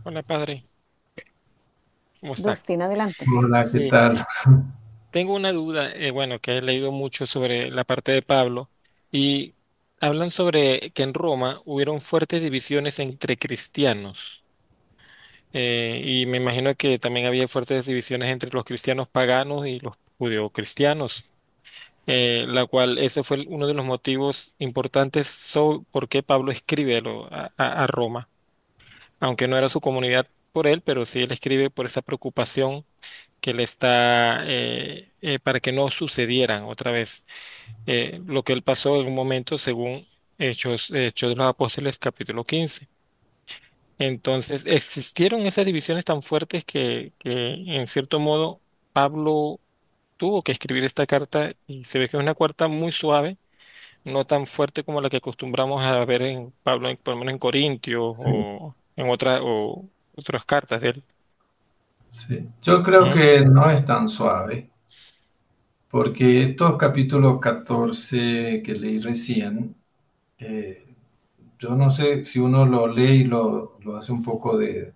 Hola, padre, ¿cómo está? Dustin, adelante. Hola, ¿qué Sí, tal? tengo una duda, bueno, que he leído mucho sobre la parte de Pablo y hablan sobre que en Roma hubieron fuertes divisiones entre cristianos y me imagino que también había fuertes divisiones entre los cristianos paganos y los judeocristianos, la cual ese fue uno de los motivos importantes sobre por qué Pablo escribe a Roma, aunque no era su comunidad por él, pero sí él escribe por esa preocupación que le está para que no sucedieran otra vez lo que él pasó en un momento según Hechos de los Apóstoles capítulo 15. Entonces, existieron esas divisiones tan fuertes que en cierto modo Pablo tuvo que escribir esta carta y se ve que es una carta muy suave, no tan fuerte como la que acostumbramos a ver en Pablo, por lo menos en Corintios Sí, o en o otras cartas de él. sí. Yo creo Ujú, que no es tan suave, porque estos capítulos 14 que leí recién, eh, yo no sé si uno lo lee y lo hace un poco de,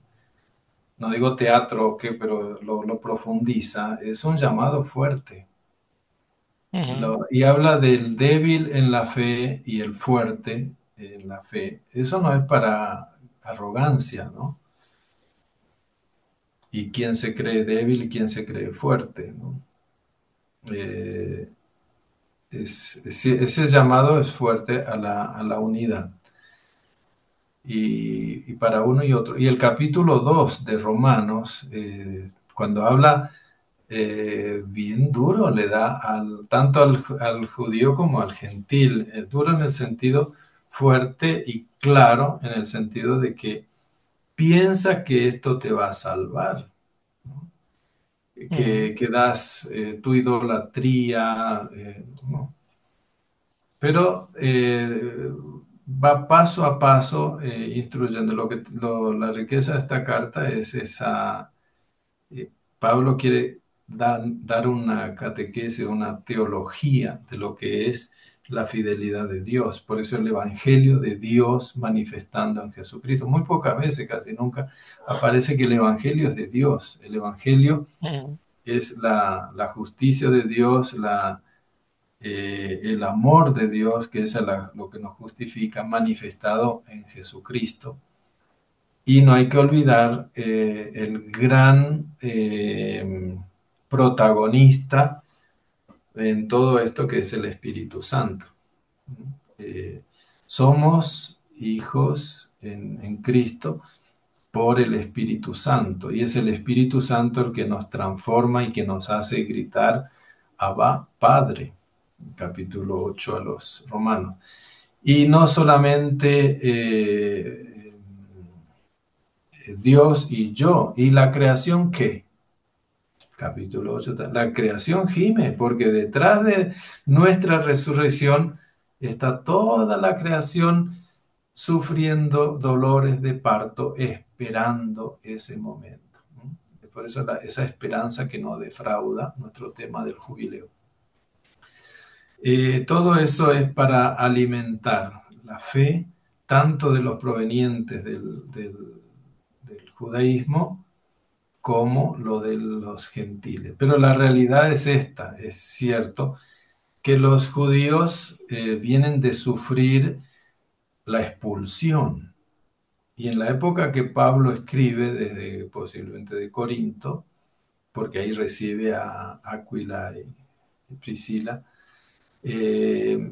no digo teatro o qué, pero lo profundiza, es un llamado fuerte. ujú, Y habla del débil en la fe y el fuerte en la fe. Eso no es para arrogancia, ¿no? Y quién se cree débil y quién se cree fuerte, ¿no? Eh, ese llamado es fuerte a la unidad. Y para uno y otro. Y el capítulo 2 de Romanos, cuando habla bien duro, le da tanto al judío como al gentil, duro en el sentido fuerte y claro en el sentido de que piensa que esto te va a salvar, ¿no? ujú, Que das tu idolatría, ¿no? Pero va paso a paso instruyendo. La riqueza de esta carta es esa. Pablo quiere dar una catequesis, una teología de lo que es la fidelidad de Dios. Por eso el Evangelio de Dios manifestando en Jesucristo. Muy pocas veces, casi nunca, aparece que el Evangelio es de Dios. El Evangelio ujú, es la justicia de Dios, el amor de Dios, que es lo que nos justifica, manifestado en Jesucristo. Y no hay que olvidar el gran protagonista en todo esto que es el Espíritu Santo. Eh, Somos hijos en Cristo por el Espíritu Santo y es el Espíritu Santo el que nos transforma y que nos hace gritar Abba, Padre, capítulo 8 a los Romanos. Y no solamente Dios y yo. ¿Y la creación qué? Capítulo 8. La creación gime, porque detrás de nuestra resurrección está toda la creación sufriendo dolores de parto, esperando ese momento. Por eso esa esperanza que no defrauda nuestro tema del jubileo. Todo eso es para alimentar la fe, tanto de los provenientes del judaísmo como lo de los gentiles. Pero la realidad es esta, es cierto que los judíos vienen de sufrir la expulsión Y en la época que Pablo escribe, desde posiblemente de Corinto, porque ahí recibe a Áquila y Priscila, eh,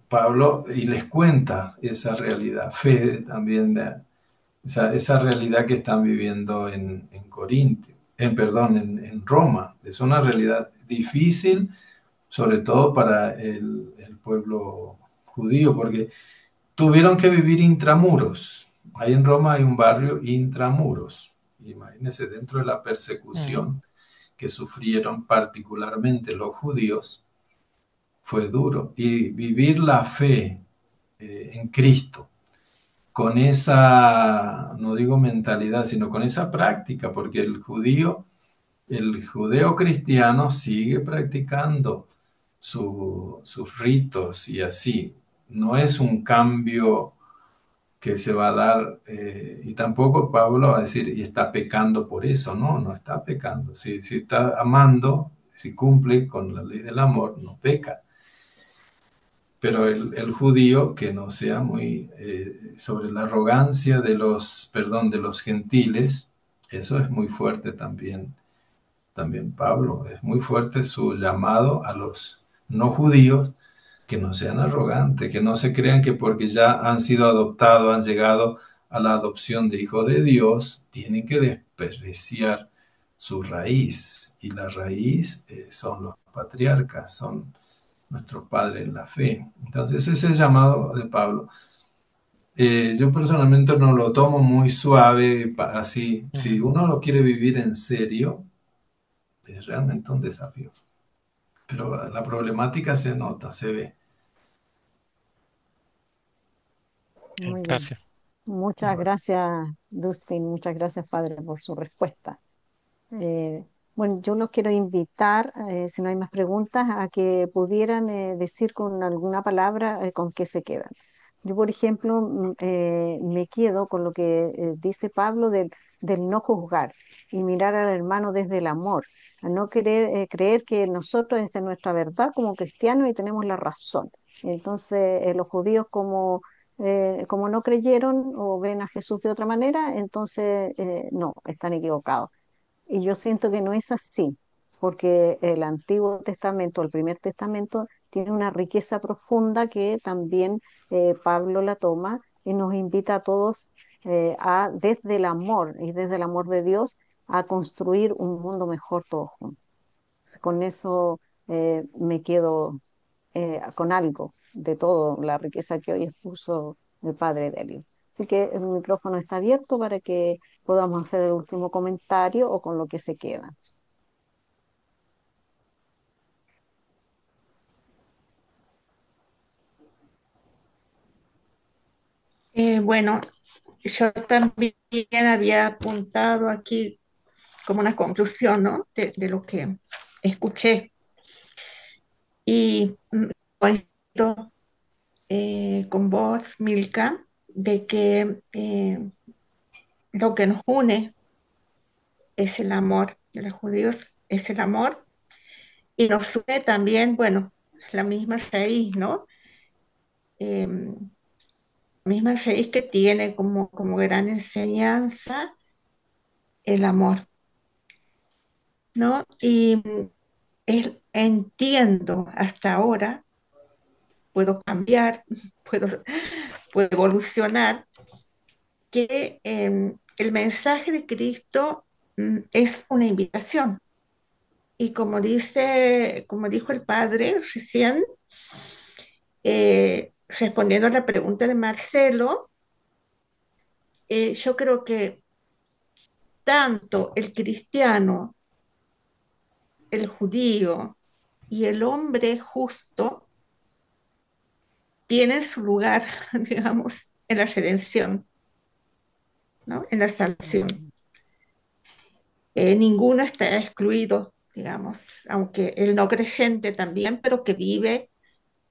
Pablo y les cuenta esa realidad, fe también, esa realidad que están viviendo en Corinto, perdón, en Roma. Es una realidad difícil, sobre todo para el pueblo judío, porque tuvieron que vivir intramuros. Ahí en Roma hay un barrio intramuros. Imagínense, dentro de la Mm. persecución que sufrieron particularmente los judíos, fue duro. Y vivir la fe en Cristo con esa, no digo mentalidad, sino con esa práctica, porque el judeo cristiano sigue practicando sus ritos y así. No es un cambio que se va a dar, y tampoco Pablo va a decir, y está pecando por eso, no, no está pecando. Si está amando, si cumple con la ley del amor, no peca. Pero el judío que no sea muy sobre la arrogancia de perdón, de los gentiles, eso es muy fuerte también Pablo, es muy fuerte su llamado a los no judíos que no sean arrogantes, que no se crean que porque ya han sido adoptados, han llegado a la adopción de hijo de Dios, tienen que despreciar su raíz. Y la raíz son los patriarcas, son nuestros padres en la fe. Entonces ese llamado de Pablo, yo personalmente no lo tomo muy suave, así. Si Ujú. uno lo quiere vivir en serio, es realmente un desafío. Pero la problemática se nota, se ve. Muy bien. Gracias. Muchas Bueno, gracias, Dustin. Muchas gracias, padre, por su respuesta. Eh, bueno, yo los quiero invitar, si no hay más preguntas, a que pudieran decir con alguna palabra con qué se quedan. Yo, por ejemplo, me quedo con lo que dice Pablo del no juzgar y mirar al hermano desde el amor, a no querer creer que nosotros esta es nuestra verdad como cristianos y tenemos la razón. Entonces, los judíos como no creyeron o ven a Jesús de otra manera, entonces no, están equivocados. Y yo siento que no es así, porque el Antiguo Testamento, el Primer Testamento, tiene una riqueza profunda que también Pablo la toma y nos invita a todos desde el amor y desde el amor de Dios, a construir un mundo mejor todos juntos. Con eso me quedo con algo de todo la riqueza que hoy expuso el padre Delio. Así que el micrófono está abierto para que podamos hacer el último comentario o con lo que se queda. Bueno, yo también había apuntado aquí como una conclusión, ¿no? De lo que escuché. Y coincido con vos, Milka, de que lo que nos une es el amor de los judíos, es el amor, y nos une también, bueno, la misma raíz, ¿no? Misma raíz que tiene como gran enseñanza el amor, ¿no? Y entiendo hasta ahora, puedo cambiar, puedo, puedo evolucionar, que el mensaje de Cristo es una invitación. Y como dijo el padre recién, respondiendo a la pregunta de Marcelo, yo creo que tanto el cristiano, el judío y el hombre justo tienen su lugar, digamos, en la redención, ¿no? En la salvación. Ninguno está excluido, digamos, aunque el no creyente también, pero que vive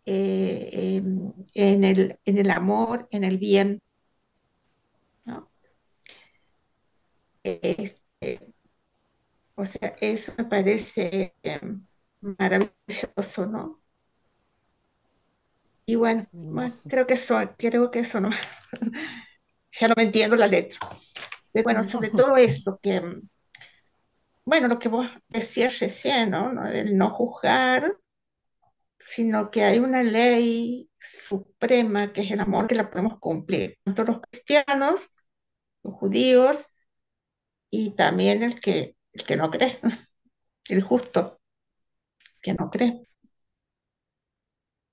en el amor, en el bien, ¿no? Este, o sea, eso me parece maravilloso, ¿no? Y bueno, Hermoso. creo que eso no. ya no me entiendo la letra. Pero bueno, sobre todo eso, que, bueno, lo que vos decías recién, ¿no? El no juzgar, sino que hay una ley suprema que es el amor que la podemos cumplir, tanto los cristianos, los judíos y también el que no cree, el justo que no cree.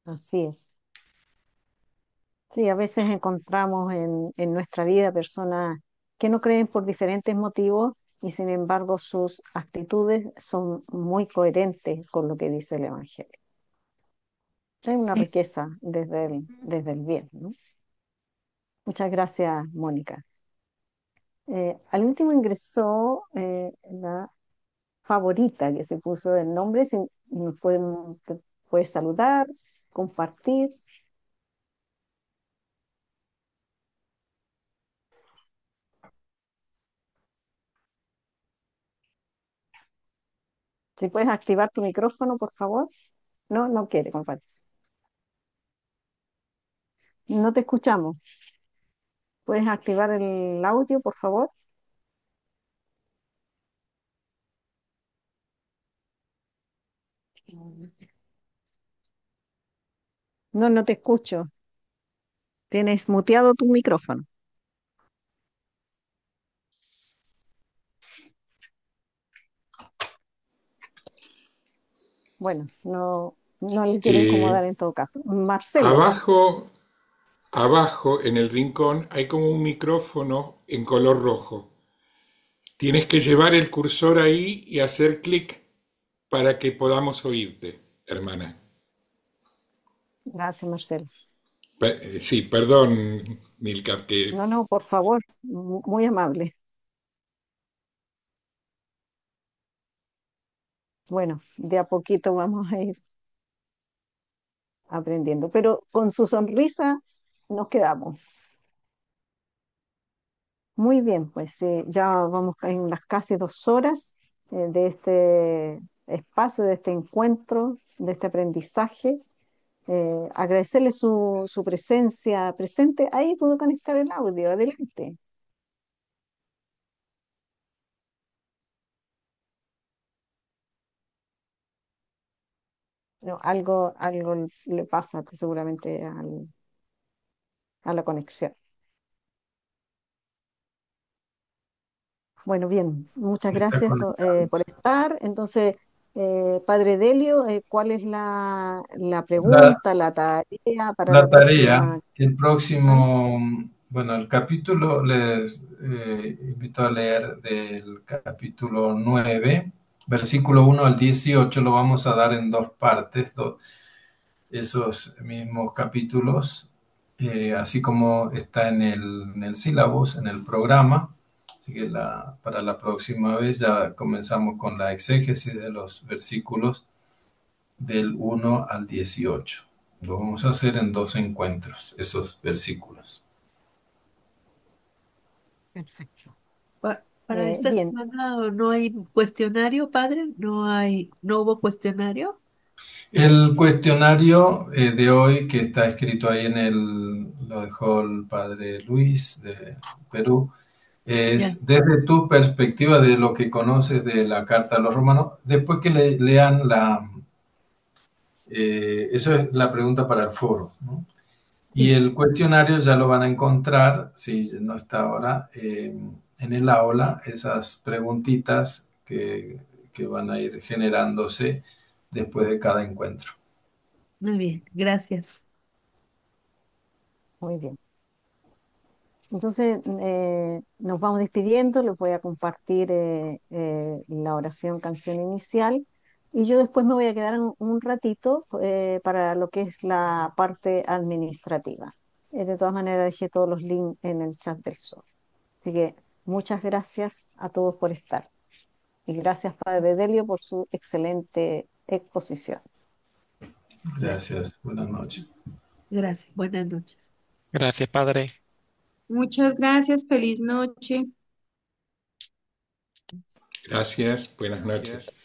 Así es. Sí, a veces encontramos en nuestra vida personas que no creen por diferentes motivos y sin embargo sus actitudes son muy coherentes con lo que dice el Evangelio. Es una Sí. riqueza desde el bien, ¿no? Muchas gracias, Mónica. Al último ingresó la favorita que se puso del nombre, si me puede saludar, compartir. Si puedes activar tu micrófono, por favor. No, no quiere compartir. No te escuchamos. ¿Puedes activar el audio, por favor? No, no te escucho. Tienes muteado tu micrófono. Bueno, no, no le quiero Eh, incomodar en todo caso. Marcelo, abajo, abajo en el rincón hay como un micrófono en color rojo. Tienes que llevar el cursor ahí y hacer clic para que podamos oírte, hermana. gracias, Marcelo. Sí, perdón, Milka, que No, no, por favor, muy amable. Bueno, de a poquito vamos a ir aprendiendo, pero con su sonrisa nos quedamos. Muy bien, pues ya vamos en las casi 2 horas de este espacio, de este encuentro, de este aprendizaje. Agradecerle su presencia presente. Ahí pudo conectar el audio, adelante. No, algo le pasa seguramente a la conexión. Bueno, bien, muchas Está gracias conectado. por estar. Entonces, Padre Delio, ¿cuál es la La, pregunta, la tarea para la la próxima? tarea, el ¿Ah? próximo, bueno, el capítulo, les invito a leer del capítulo 9 versículo 1 al 18 lo vamos a dar en dos partes, esos mismos capítulos, así como está en el sílabus, en el programa. Así que para la próxima vez ya comenzamos con la exégesis de los versículos del 1 al 18. Lo vamos a hacer en dos encuentros, esos versículos. Perfecto. Para esta Bien, semana no hay cuestionario, padre, no hubo cuestionario. El cuestionario de hoy que está escrito ahí lo dejó el padre Luis de Perú, Ya, es desde tu perspectiva de lo que conoces de la carta a los romanos, después que lean eso es la pregunta para el foro, ¿no? Y sí, el cuestionario ya lo van a encontrar, si no está ahora, en el aula, esas preguntitas que van a ir generándose después de cada encuentro. muy bien, gracias. muy bien. Entonces, nos vamos despidiendo, les voy a compartir la oración canción inicial y yo después me voy a quedar un ratito para lo que es la parte administrativa. De todas maneras, dejé todos los links en el chat del Zoom. Así que muchas gracias a todos por estar y gracias, Padre Delio, por su excelente exposición. Gracias, Gracias, buenas noches. gracias. Buenas noches. Gracias, Padre. Muchas gracias, feliz noche. gracias, buenas noches.